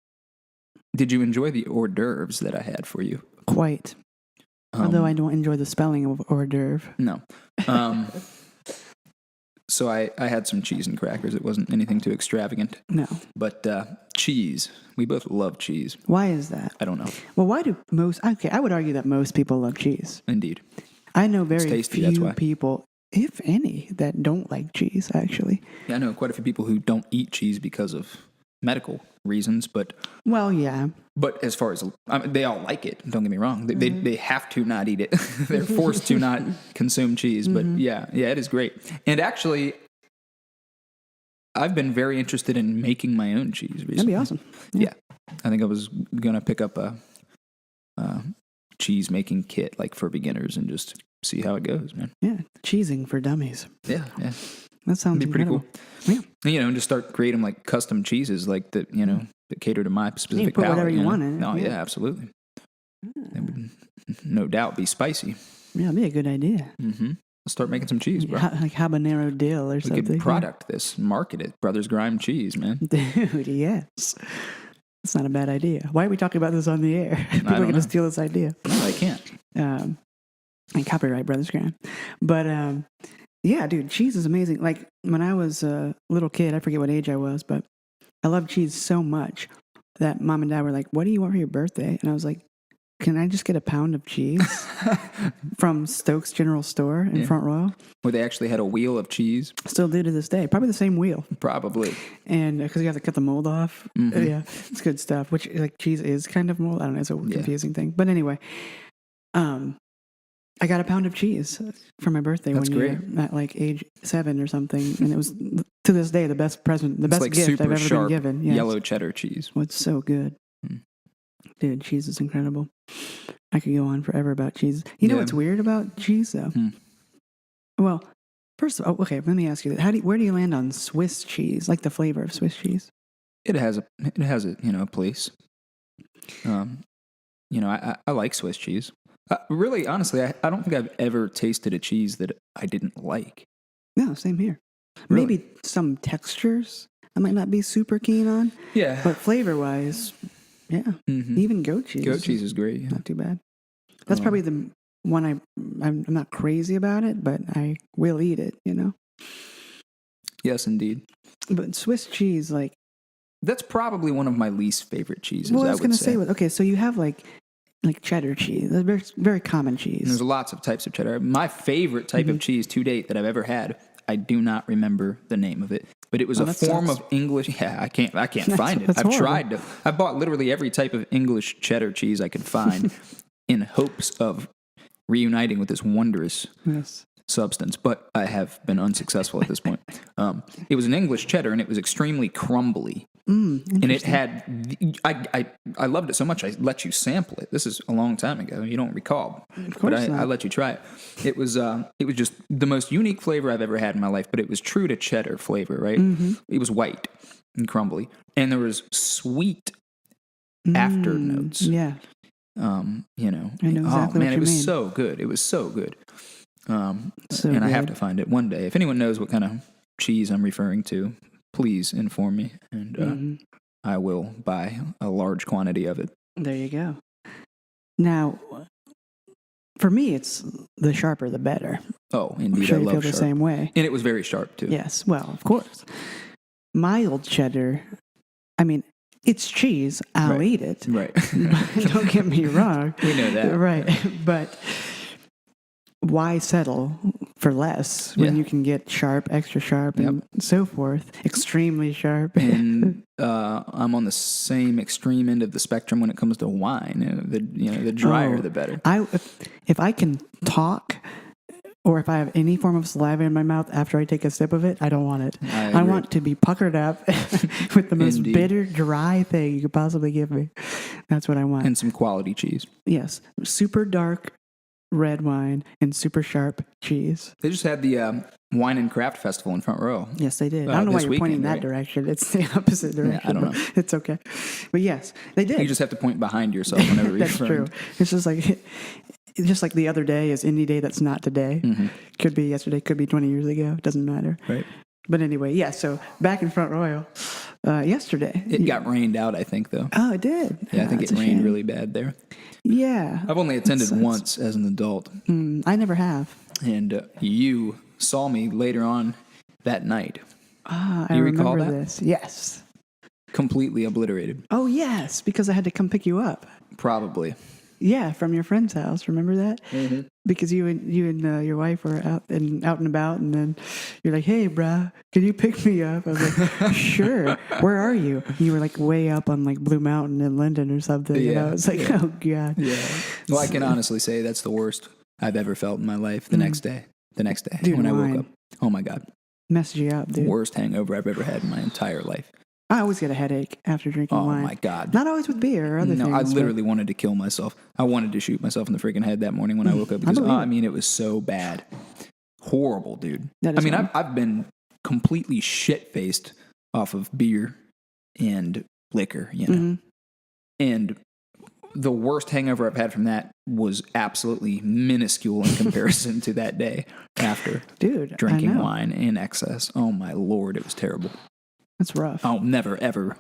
did you enjoy the hors d'oeuvres that I had for you? Quite. Although I don't enjoy the spelling of hors d'oeuvre. No. So I had some cheese and crackers. It wasn't anything too extravagant. No. But cheese. We both love cheese. Why is that? I don't know. Well, why do I would argue that most people love cheese. Indeed. I know very tasty, that's few why. people, if any, that don't like cheese, actually. Yeah, I know quite a few people who don't eat cheese because of medical reasons, but Well, yeah. as far as they all like it. Don't get me wrong; they have to not eat it. They're forced to not consume cheese. But yeah, it is great. And actually, I've been very interested in making my own cheese recently. That'd be awesome. Yeah, I think I was gonna pick up a cheese making kit like for beginners and just see how it goes, man. Yeah. Cheesing for dummies. Yeah. That sounds It'd be pretty incredible. cool. Yeah. And just start creating like custom cheeses like that, that cater to my specific put palate. whatever you want in it. Oh, Yeah. yeah, absolutely. It would no doubt be spicy. Yeah, that'd be a good idea. Mm-hmm. Let's start making some cheese, bro. Like habanero dill or We something. could product this, market it. Brothers Grime cheese, man. Dude, yes. It's not a bad idea. Why are we talking about this on the air? People are don't going to know. steal this idea. No, I can't. And copyright Brothers Graham. But yeah, dude, cheese is amazing. Like when I was a little kid, I forget what age I was, but I loved cheese so much that mom and dad were like, "What do you want for your birthday?" And I was like, can I just get a pound of cheese from Stokes General Store in Front Royal? Where they actually had a wheel of cheese. Still do to this day. Probably the same wheel. Probably. And because you have to cut the mold off. Yeah, it's good stuff. Which, like, cheese is kind of mold. I don't know. It's a confusing thing. But anyway, I got a pound of cheese for my birthday one year at like age 7 or something. And it was, to this day, the best present, the best like gift I've ever sharp, been given. Yes. Yellow cheddar cheese. Oh, it's so good. Dude, cheese is incredible. I could go on forever about cheese. You know what's weird about cheese, though? Well, first of all, okay, let me ask you that. Where do you land on Swiss cheese, like the flavor of Swiss cheese? It has a a place. I like Swiss cheese. Really, honestly, I don't think I've ever tasted a cheese that I didn't like. No, same here. Really? Maybe some textures I might not be super keen on. Yeah. But flavor-wise, yeah. Even goat cheese. Goat cheese is great. Yeah. Not too bad. That's probably the one I'm not crazy about it, but I will eat it, Yes, indeed. But Swiss cheese, like... That's probably one of my least favorite cheeses, Well, I was going to say, okay, so you have like cheddar cheese. That's very, very common cheese. And there's lots of types of cheddar. My favorite type of cheese to date that I've ever had, I do not remember the name of it, but it was a form of English. Yeah, I can't find it. I've tried to. I bought literally every type of English cheddar cheese I could find in hopes of reuniting with this wondrous substance, but I have been unsuccessful at this point. It was an English cheddar, and it was extremely crumbly. And it had, I loved it so much, I let you sample it. This is a long time ago. You don't recall, but I let you try it. It was just the most unique flavor I've ever had in my life, but it was true to cheddar flavor, right? It was white and crumbly, and there was sweet after notes. Yeah. I know exactly what you it was mean. so good. It was so good. So and good. I have to find it one day. If anyone knows what kind of cheese I'm referring to, please inform me, and I will buy a large quantity of it. There you go. Now, for me, it's the sharper the better. Oh, indeed, I'm sure I you love feel the sharp. same way. And it was very sharp, too. Yes, well, of course. Mild cheddar, I mean, it's cheese. I'll eat it. Right. Don't get me wrong. We know that. Right. But why settle for less when you can get sharp, extra sharp, and so forth? Extremely sharp. And I'm on the same extreme end of the spectrum when it comes to wine. The drier, the better. If I can talk, or if I have any form of saliva in my mouth after I take a sip of it, I don't want it. I want to be puckered up with the most bitter, dry thing you could possibly give me. That's what I want. And some quality cheese. Yes. Super dark red wine and super sharp cheese. They just had the Wine and Craft Festival in Front Row. Yes, they did. I don't know why you're pointing that direction. It's the opposite direction. Yeah, I don't know. It's okay. But yes, they did. You just have to point behind yourself whenever you're That's true. It's just like the other day is any day that's not today. Could be yesterday, could be 20 years ago. It doesn't matter. Right. But anyway, yeah, so back in Front Royal yesterday. It got rained out, I think, though. Oh, it did? Yeah, I think it rained really bad there. Yeah. I've only attended once as an adult. I never have. And you saw me later on that night. I recall remember that? this. Yes. Completely obliterated. Oh, yes, because I had to come pick you up. Probably. Yeah, from your friend's house. Remember that? Because you and your wife were out and about, and then you're like, "Hey, bruh, can you pick me up?" I was like, "Sure." Where are you? You were like way up on like Blue Mountain in London or something. Yeah. It's like, oh god. Yeah. Well, I can honestly say that's the worst I've ever felt in my life. The next day, Dude, when I woke up, oh my god, messed you up, dude. Worst hangover I've ever had in my entire life. I always get a headache after drinking wine. Oh my god! Not always with beer or other things. No, I literally wanted to kill myself. I wanted to shoot myself in the freaking head that morning when I woke up because it was so bad, horrible, dude. I've been completely shit faced off of beer and liquor, and the worst hangover I've had from that was absolutely minuscule in comparison to that day after drinking wine in excess. Oh my lord, it was terrible. That's rough. I'll never, ever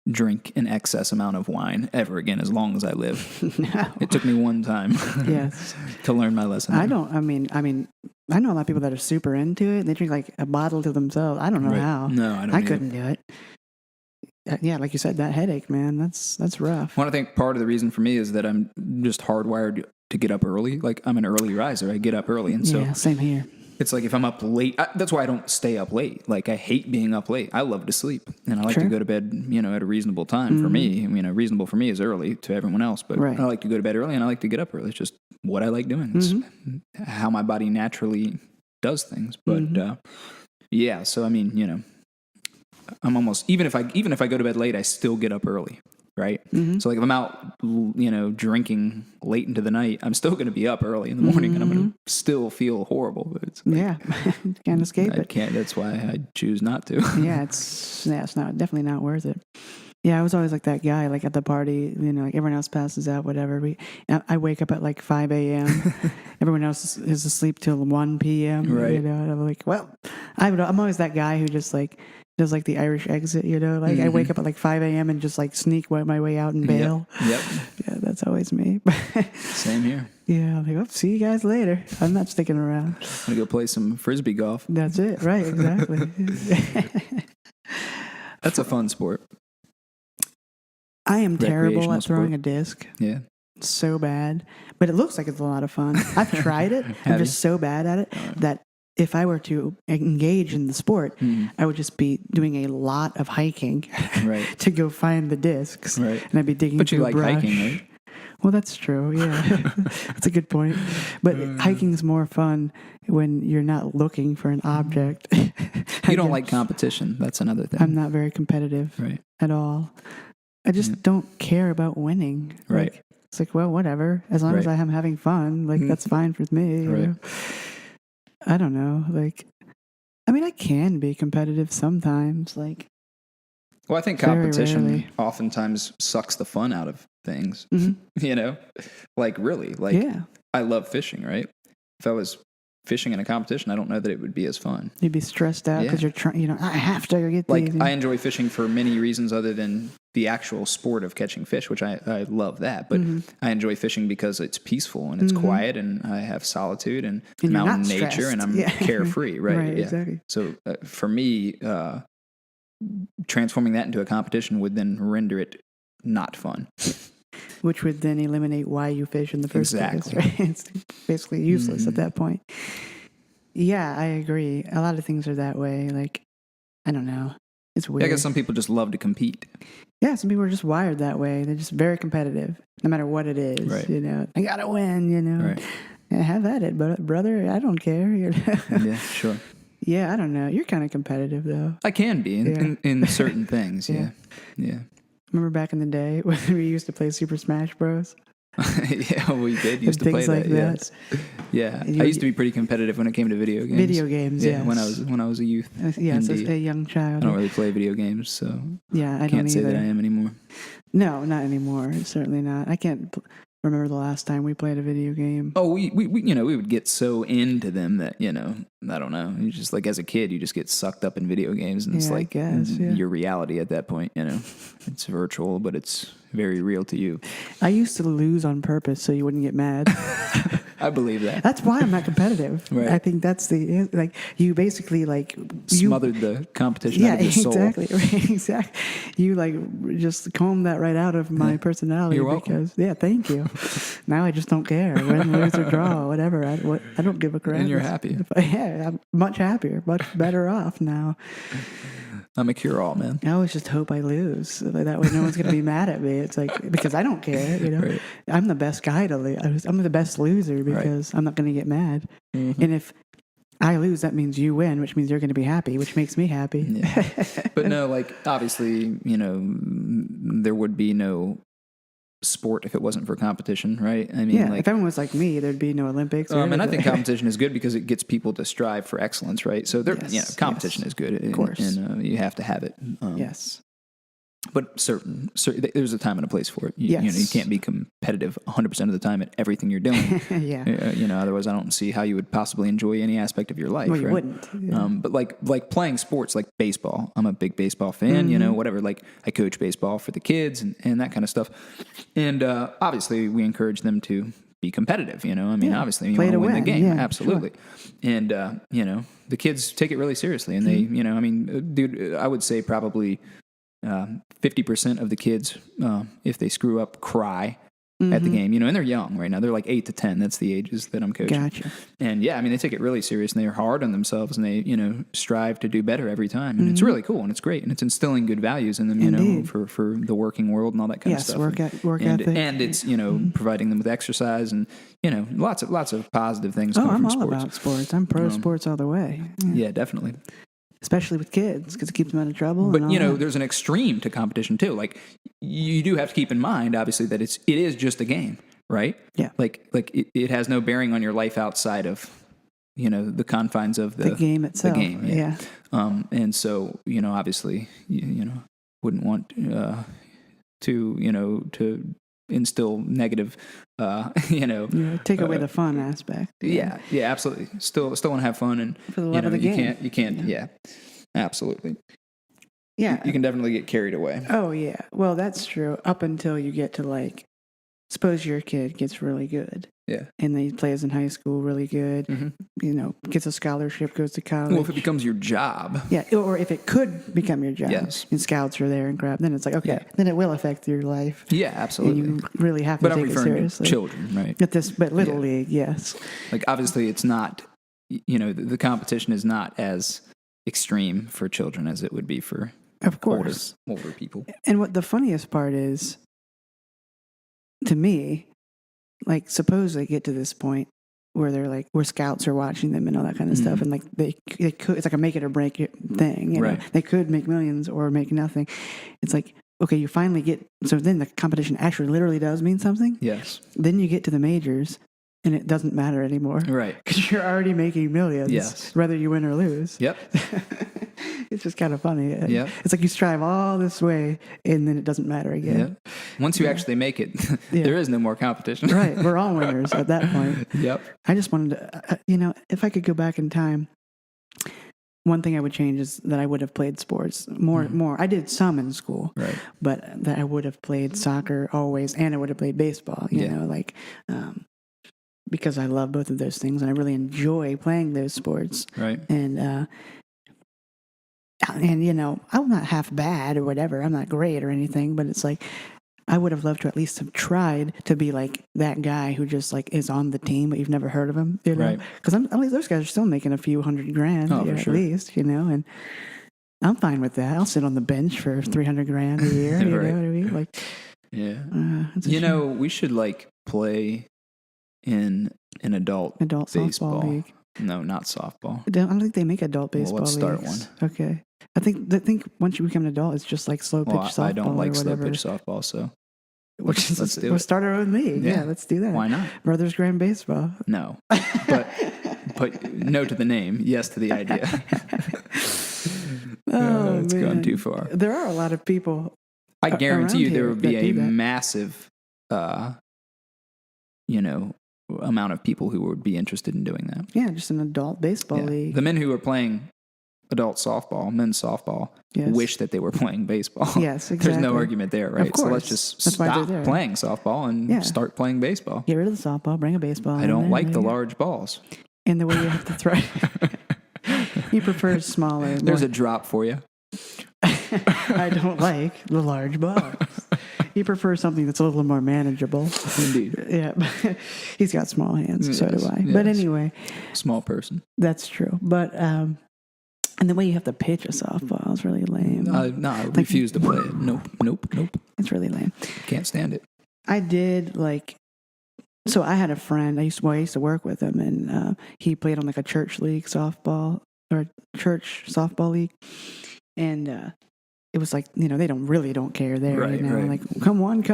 drink an excess amount of wine ever again as long as I live. No. It took me one time to learn my lesson. I know a lot of people that are super into it. They drink like a bottle to themselves. I don't know how. No, I don't I couldn't do it. yeah, like you said, that headache, man, that's rough. Well, I think part of the reason for me is that I'm just hardwired to get up early. Like, I'm an early riser. I get up early. And so Yeah, same here. it's like if I'm up late, that's why I don't stay up late. Like, I hate being up late. I love to sleep, and I like to go to bed, at a reasonable time for me. Reasonable for me is early to everyone else, but Right. I like to go to bed early and I like to get up early. It's just what I like doing. It's how my body naturally does things. But yeah, so I mean, I'm almost even if I go to bed late, I still get up early. Right. So like if I'm out, drinking late into the night, I'm still going to be up early in the morning, and I'm going to still feel horrible. But it's like, can't escape it. That's why I choose not to. It's definitely not worth it. Yeah, I was always like that guy, like at the party, like everyone else passes out, whatever. I wake up at like 5 a.m. Everyone else is asleep till 1 p.m. Right. And I'm like, well, I'm always that guy who just like does like the Irish exit, like I wake up at like 5 a.m. and just like sneak my way out and bail. Yep. Yeah, that's always me. Same here. Yeah, I'm like, oh, see you guys later. I'm not sticking around. I'm going to go play some Frisbee golf. That's it. Right, exactly. That's a fun sport. I am terrible Recreational at throwing sport. a disc. Yeah. So bad. But it looks like it's a lot of fun. I've tried it. I'm just so bad at it that if I were to engage in the sport, I would just be doing a lot of hiking to go find the discs. Right. And I'd be digging But you through like brush. hiking, right? Well, that's true. Yeah. That's a good point. But hiking's more fun when you're not looking for an object. You don't like competition. That's another thing. I'm not very competitive at all. I just don't care about winning. Right. Like, it's like, well, whatever. As long as I am having fun, like that's fine for me. You know? I don't know. Like, I mean, I can be competitive sometimes. Like, well, I think very competition rarely. oftentimes sucks the fun out of things. Like really. Like, I love fishing, right? If I was fishing in a competition, I don't know that it would be as fun. You'd be stressed out because you're trying, I have to get like these. I enjoy fishing for many reasons other than the actual sport of catching fish, which I love that. But I enjoy fishing because it's peaceful and it's quiet and I have solitude and mountain nature and I'm carefree. Right. Exactly. So for me, transforming that into a competition would then render it not fun. Which would then eliminate why you fish in the first place. Right? It's basically useless at that point. Yeah, I agree. A lot of things are that way. Like, I don't know. It's weird. I guess some people just love to compete. Yeah, some people are just wired that way. They're just very competitive, no matter what it is. Right. I gotta win. Right. Yeah, have at it, but brother, I don't care. Yeah, sure. Yeah, I don't know. You're kind of competitive though. I can be in certain things. Yeah. Remember back in the day when we used to play Super Smash Bros? Yeah, we did used to play like that. Yes. Yeah, I used to be pretty competitive when it came to video games. Video games, yeah. When I was a youth. Yes, as a young child. I don't really play video games, so I can't say that I am anymore. No, not anymore. Certainly not. I can't remember the last time we played a video game. Oh, we we would get so into them that I don't know. You just like as a kid, you just get sucked up in video games, and it's like your reality at that point. It's virtual, but it's very real to you. I used to lose on purpose so you wouldn't get mad. I believe that. That's why I'm not competitive. Right. I think that's you basically smothered the competition out of your soul. Exactly. Right, exactly. You just combed that right out of my personality. You're welcome. Because thank you. Now I just don't care. Win, lose, or draw, whatever. I don't give a crap. And you're happy. I'm much happier, much better off now. I'm a cure-all, man. I always just hope I lose. That way no one's going to be mad at me. It's like, because I don't care, Right. I'm the best guy to lose. I'm the best loser because I'm not going to get mad. Mm-hmm. And if I lose, that means you win, which means you're going to be happy, which makes me happy. Yeah. But no, obviously, there would be no sport if it wasn't for competition, right? I mean, if everyone was like me, there'd be no Olympics. And I think competition is good because it gets people to strive for excellence, right? So competition is good, of course, and you have to have it. Yes, but certain there's a time and a place for it. You can't be competitive 100% of the time at everything you're doing. Otherwise I don't see how you would possibly enjoy any aspect of your life. Well, you right? wouldn't. Yeah. But like playing sports, like baseball. I'm a big baseball fan. Whatever. Like I coach baseball for the kids and that kind of stuff. And obviously we encourage them to be competitive. Obviously you want to win the game. Yeah, absolutely. Sure. And the kids take it really seriously. And they, dude, I would say probably 50% of the kids, if they screw up, cry at the game, and they're young right now. They're like 8 to 10. That's the ages that I'm coaching. Gotcha. And yeah, I mean, they take it really serious and they're hard on themselves and they, strive to do better every time. And it's really cool and it's great. And it's instilling good values in them, Indeed. for the working world and all that kind of stuff. Work and, ethic. And it's, providing them with exercise and, lots of positive things come I'm from all sports. about sports. I'm pro sports all the way. Yeah, definitely. Especially with kids, because it keeps them out of trouble. But, and all that. there's an extreme to competition too. Like you do have to keep in mind, obviously, that it is just a game. Right? Yeah. Like it has no bearing on your life outside of, the confines of the game itself. The game, yeah. And so, obviously, wouldn't want to instill negative, take away the fun aspect. Yeah, absolutely. Still want to have fun and for the love of the game. You can't. Yeah, absolutely. Yeah, you can definitely get carried away. Oh yeah, well that's true. Up until you get to suppose your kid gets really good. Yeah. And he plays in high school really good, gets a scholarship, goes to college. Well, if it becomes your job. Yeah, or if it could become your job. Yes. And scouts are there and crap, then it's like, okay, then it will affect your life. Yeah, absolutely. And you really have to take it seriously. To children, right? But Little League, yes. Like, obviously, it's not, the competition is not as extreme for children as it would be for of course older people. And what the funniest part is, to me, suppose they get to this point where they're where scouts are watching them and all that kind of stuff, and they could, it's like a make it or break it thing, right? They could make millions or make nothing. It's like, okay, you finally get, so then the competition actually literally does mean something. Yes. Then you get to the majors, and it doesn't matter anymore, right? Because you're already making millions, yes, whether you win or lose. Yep. It's just kind of funny. Yeah. It's like you strive all this way, and then it doesn't matter again. Yep. Once you actually make it, there is no more competition. Right. We're all winners at that point. Yep. I just wanted to, if I could go back in time, one thing I would change is that I would have played sports more. I did some in school, right? But that I would have played soccer always, and I would have played baseball, you know, because I love both of those things, and I really enjoy playing those sports. Right. And I'm not half bad or whatever. I'm not great or anything, but it's like I would have loved to at least have tried to be like that guy who just is on the team, but you've never heard of him, Right. Because at least those guys are still making a few $100,000 at least, and I'm fine with that. I'll sit on the bench for $300,000 a year. You know what I mean? Yeah. We should play in an adult baseball softball league. No, not softball. I don't think they make adult baseball let's start leagues. one. Okay. I think once you become an adult, it's just like slow pitch softball. I don't like or slow whatever. pitch softball, so let's do it. We'll start our own league. Yeah, let's do that. Why not? Brothers Grand Baseball. No, but no to the name, yes to the idea. It's gone too far. There are a lot of people. I guarantee you, there would be a massive, amount of people who would be interested in doing that. Yeah, just an adult baseball league. The men who are playing adult softball, men's softball, wish that they were playing baseball. Yes, exactly. There's no argument there, right? Of course. So let's just stop playing softball and start playing baseball. Get rid of the softball, bring a baseball. I don't like the large balls. And the way you have to throw. He prefers smaller. There's a drop for you. I don't like the large balls. He prefers something that's a little more manageable. Indeed. Yeah, but he's got small hands, yes, so do I. Yes. But anyway. Small person. That's true. But, and the way you have to pitch a softball is really lame. No, I refuse to play it. Nope. It's really lame. Can't stand it. I did, so I had a friend, I used to work with him, and he played on a church league softball, or church softball league. And it was they don't care there, right. Come on,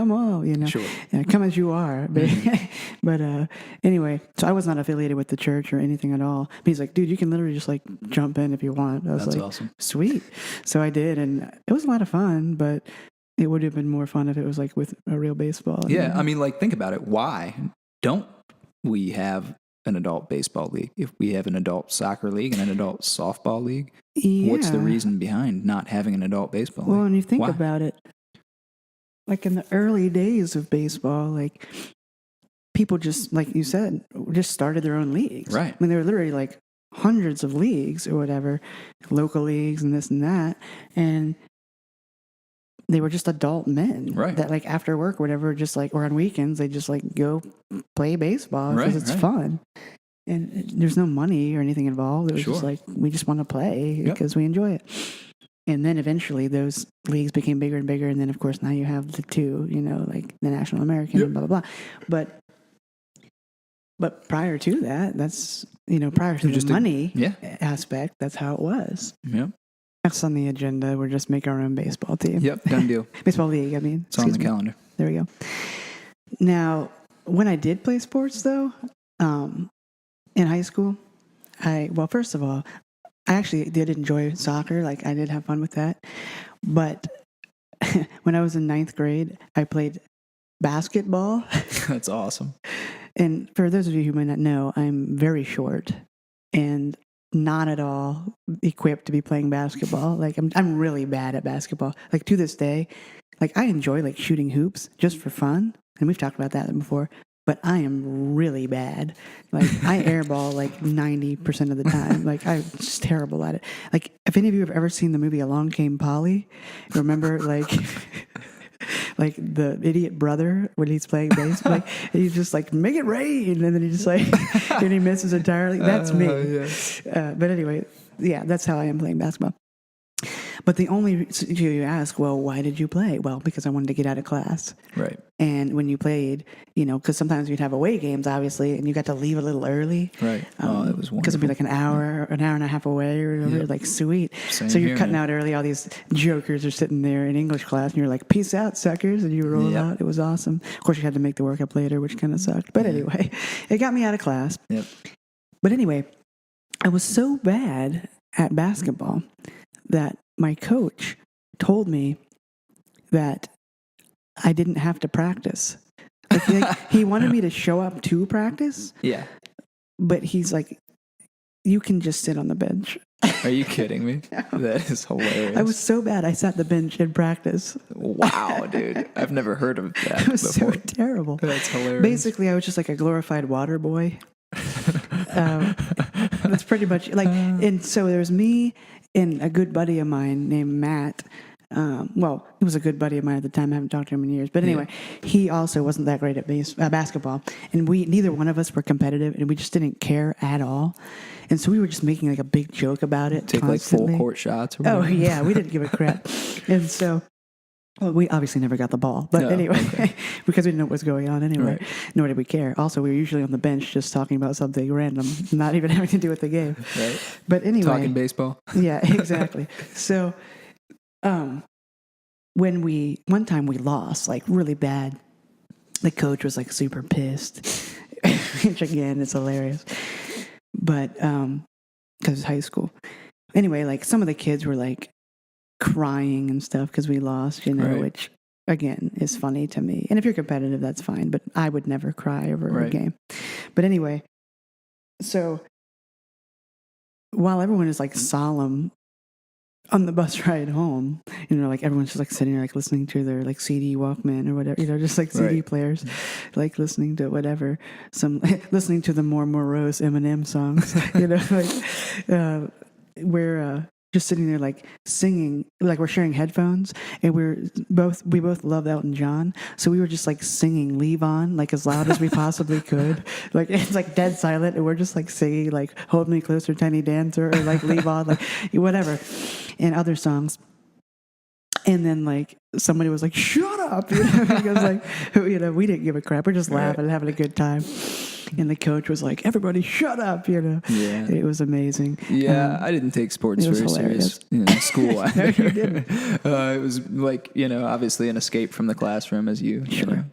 Sure. Come as you are. But anyway, so I was not affiliated with the church or anything at all. But he's like, dude, you can literally just jump in if you want. I was That's awesome. Sweet. So I did, and it was a lot of fun, but it would have been more fun if it was with a real baseball. Yeah, I mean, think about it. Why don't we have an adult baseball league? If we have an adult soccer league and an adult softball league, what's the reason behind not having an adult baseball league? Well, when you think about it, in the early days of baseball, people just, like you said, just started their own leagues. Right. I mean, there were literally hundreds of leagues or whatever, local leagues and this and that. And they were just adult men. Right. That like after work or whatever, just like, or on weekends, they just like go play baseball because it's fun. And there's no money or anything involved. It was just like, we just want to play because we enjoy it. And then eventually those leagues became bigger and bigger. And then, of course, now you have the two, you know, like the National American and blah, blah, blah. But prior to that, that's, you know, prior to the money aspect, that's how it was. Yeah. That's on the agenda. We're just making our own baseball team. Yep, done deal. Baseball league, I mean. It's on the calendar. There we go. Now, when I did play sports, though, in high school, first of all, I actually did enjoy soccer. Like, I did have fun with that. But when I was in 9th grade, I played basketball. That's awesome. And for those of you who might not know, I'm very short and not at all equipped to be playing basketball. Like, I'm really bad at basketball. Like, to this day, like, I enjoy, like, shooting hoops just for fun. And we've talked about that before. But I am really bad. Like, I airball like 90% of the time. Like, I'm just terrible at it. Like, if any of you have ever seen the movie Along Came Polly, remember, like the idiot brother when he's playing baseball, like, he's just like, make it rain, and then he just like, and he misses entirely. That's me. Yes. But anyway, yeah, that's how I am playing basketball. But the only, so you ask, well, why did you play? Well, because I wanted to get out of class. Right. And when you played, you know, because sometimes you'd have away games, obviously, and you got to leave a little early. Right. That was wonderful. Because it'd be like an hour and a half away or whatever. Like, sweet. Same so you're here, cutting man. out early. All these jokers are sitting there in English class, and you're like, peace out, suckers. And you roll out. It was awesome. Of course, you had to make the work up later, which kind of sucked. But anyway, it got me out of class. Yep. But anyway, I was so bad at basketball that my coach told me that I didn't have to practice. Like, he wanted me to show up to practice. Yeah. But he's like, you can just sit on the bench. Are you kidding me? That is hilarious. I was so bad. I sat the bench in practice. Wow, dude. I've never heard of that It was before. so terrible. That's hilarious. Basically, I was just like a glorified water boy. That's pretty much like, and so there was me and a good buddy of mine named Matt. Well, he was a good buddy of mine at the time. I haven't talked to him in years. But anyway, he also wasn't that great at basketball. And neither one of us were competitive, and we just didn't care at all. And so we were just making like a big joke about it. Take constantly. like full court shots or whatever. Oh, yeah. We didn't give a crap. And so, well, we obviously never got the ball. But anyway, because we didn't know what was going on anyway. Right. Nor did we care. Also, we were usually on the bench just talking about something random, not even having to do with the game. Right. But anyway. Talking baseball. Yeah, exactly. So, one time we lost, like, really bad. The coach was like super pissed, which again is hilarious. But because it's high school. Anyway, like, some of the kids were like crying and stuff because we lost, you know, which again is funny to me. And if you're competitive, that's fine. But I would never cry over a game. But anyway, so while everyone is like solemn on the bus ride home, you know, like, everyone's just like sitting there, like, listening to their like CD Walkman or whatever, you know, just like CD players, like listening to whatever, listening to the more morose Eminem songs, you know, like, we're just sitting there like singing, like, we're sharing headphones, and we both love Elton John, so we were just like singing Leave On like as loud as we possibly could. Like, it's like dead silent, and we're just like singing like Hold Me Closer, Tiny Dancer, or like Leave On, like whatever, and other songs. And then like somebody was like, shut up, you know, because like, you know, we didn't give a crap, we're just laughing and having a good time. And the coach was like, everybody shut up, you know. Yeah. It was amazing. Yeah, I didn't take sports very serious in school either. No, you didn't. It was like, you know, obviously an escape from the classroom, as you know,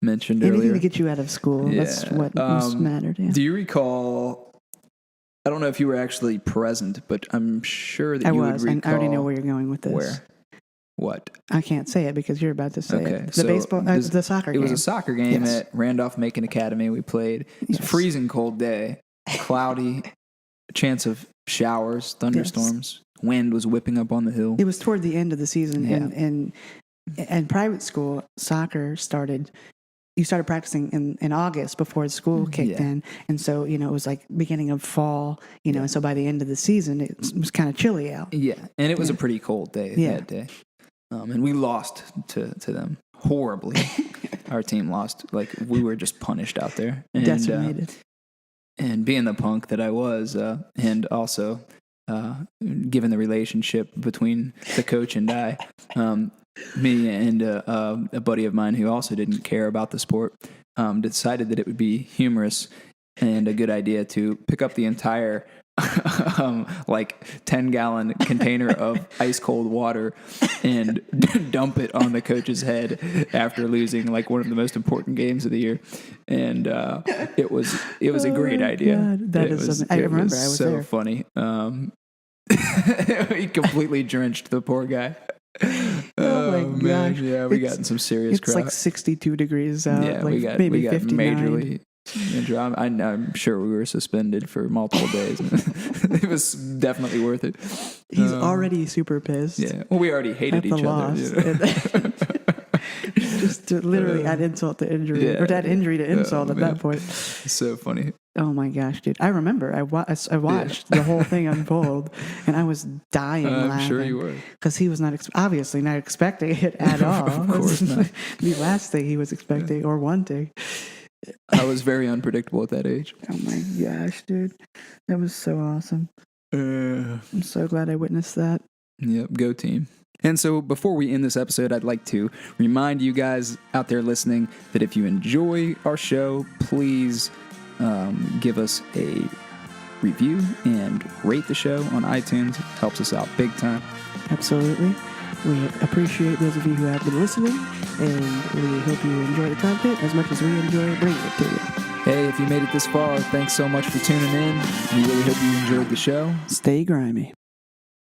mentioned earlier. Anything to get you out of school. Yeah. That's what most mattered. Yeah. Do you recall, I don't know if you were actually present, but I'm sure that you would recall. I already know where you're going with this. Where? What? I can't say it because you're about to say it. The soccer game. It was a soccer game at Randolph-Macon Academy. We played. It was a freezing cold day, cloudy, chance of showers, thunderstorms. Wind was whipping up on the hill. It was toward the end of the season, and private school soccer started. You started practicing in August before school kicked in. And so, you know, it was like beginning of fall, you know, and so by the end of the season, it was kind of chilly out. Yeah. And it was a pretty cold day that day. And we lost to them horribly. Our team lost. Like, we were just punished out there. And, Decimated. And being the punk that I was, and also given the relationship between the coach and I, me and a buddy of mine who also didn't care about the sport decided that it would be humorous and a good idea to pick up the entire 10-gallon container of ice cold water and dump it on the coach's head after losing like one of the most important games of the year. And it was a great idea. God, that is I remember. I was so there. Funny. He completely drenched the poor guy. Oh my man. gosh. Yeah, we got in some serious It's crap. like 62 degrees out. Yeah, like we got maybe 59. majorly. I'm sure we were suspended for multiple days. It was definitely worth it. He's already super pissed. Yeah. Well, we already hated at the each loss. other. Just to literally add insult to injury, or to add injury to insult at that point. So funny. Oh my gosh, dude! I remember I watched the whole thing unfold, and I was dying laughing. I'm sure you were, because he was not obviously not expecting it at all. Of course not. The last thing he was expecting or wanting. I was very unpredictable at that age. Oh my gosh, dude, that was so awesome. I'm so glad I witnessed that. Yep, go team. And so before we end this episode, I'd like to remind you guys out there listening that if you enjoy our show, please give us a review and rate the show on iTunes. It helps us out big time. Absolutely. We appreciate those of you who have been listening, and we hope you enjoy the content as much as we enjoy bringing it to you. Hey, if you made it this far, thanks so much for tuning in. We really hope you enjoyed the show. Stay grimy.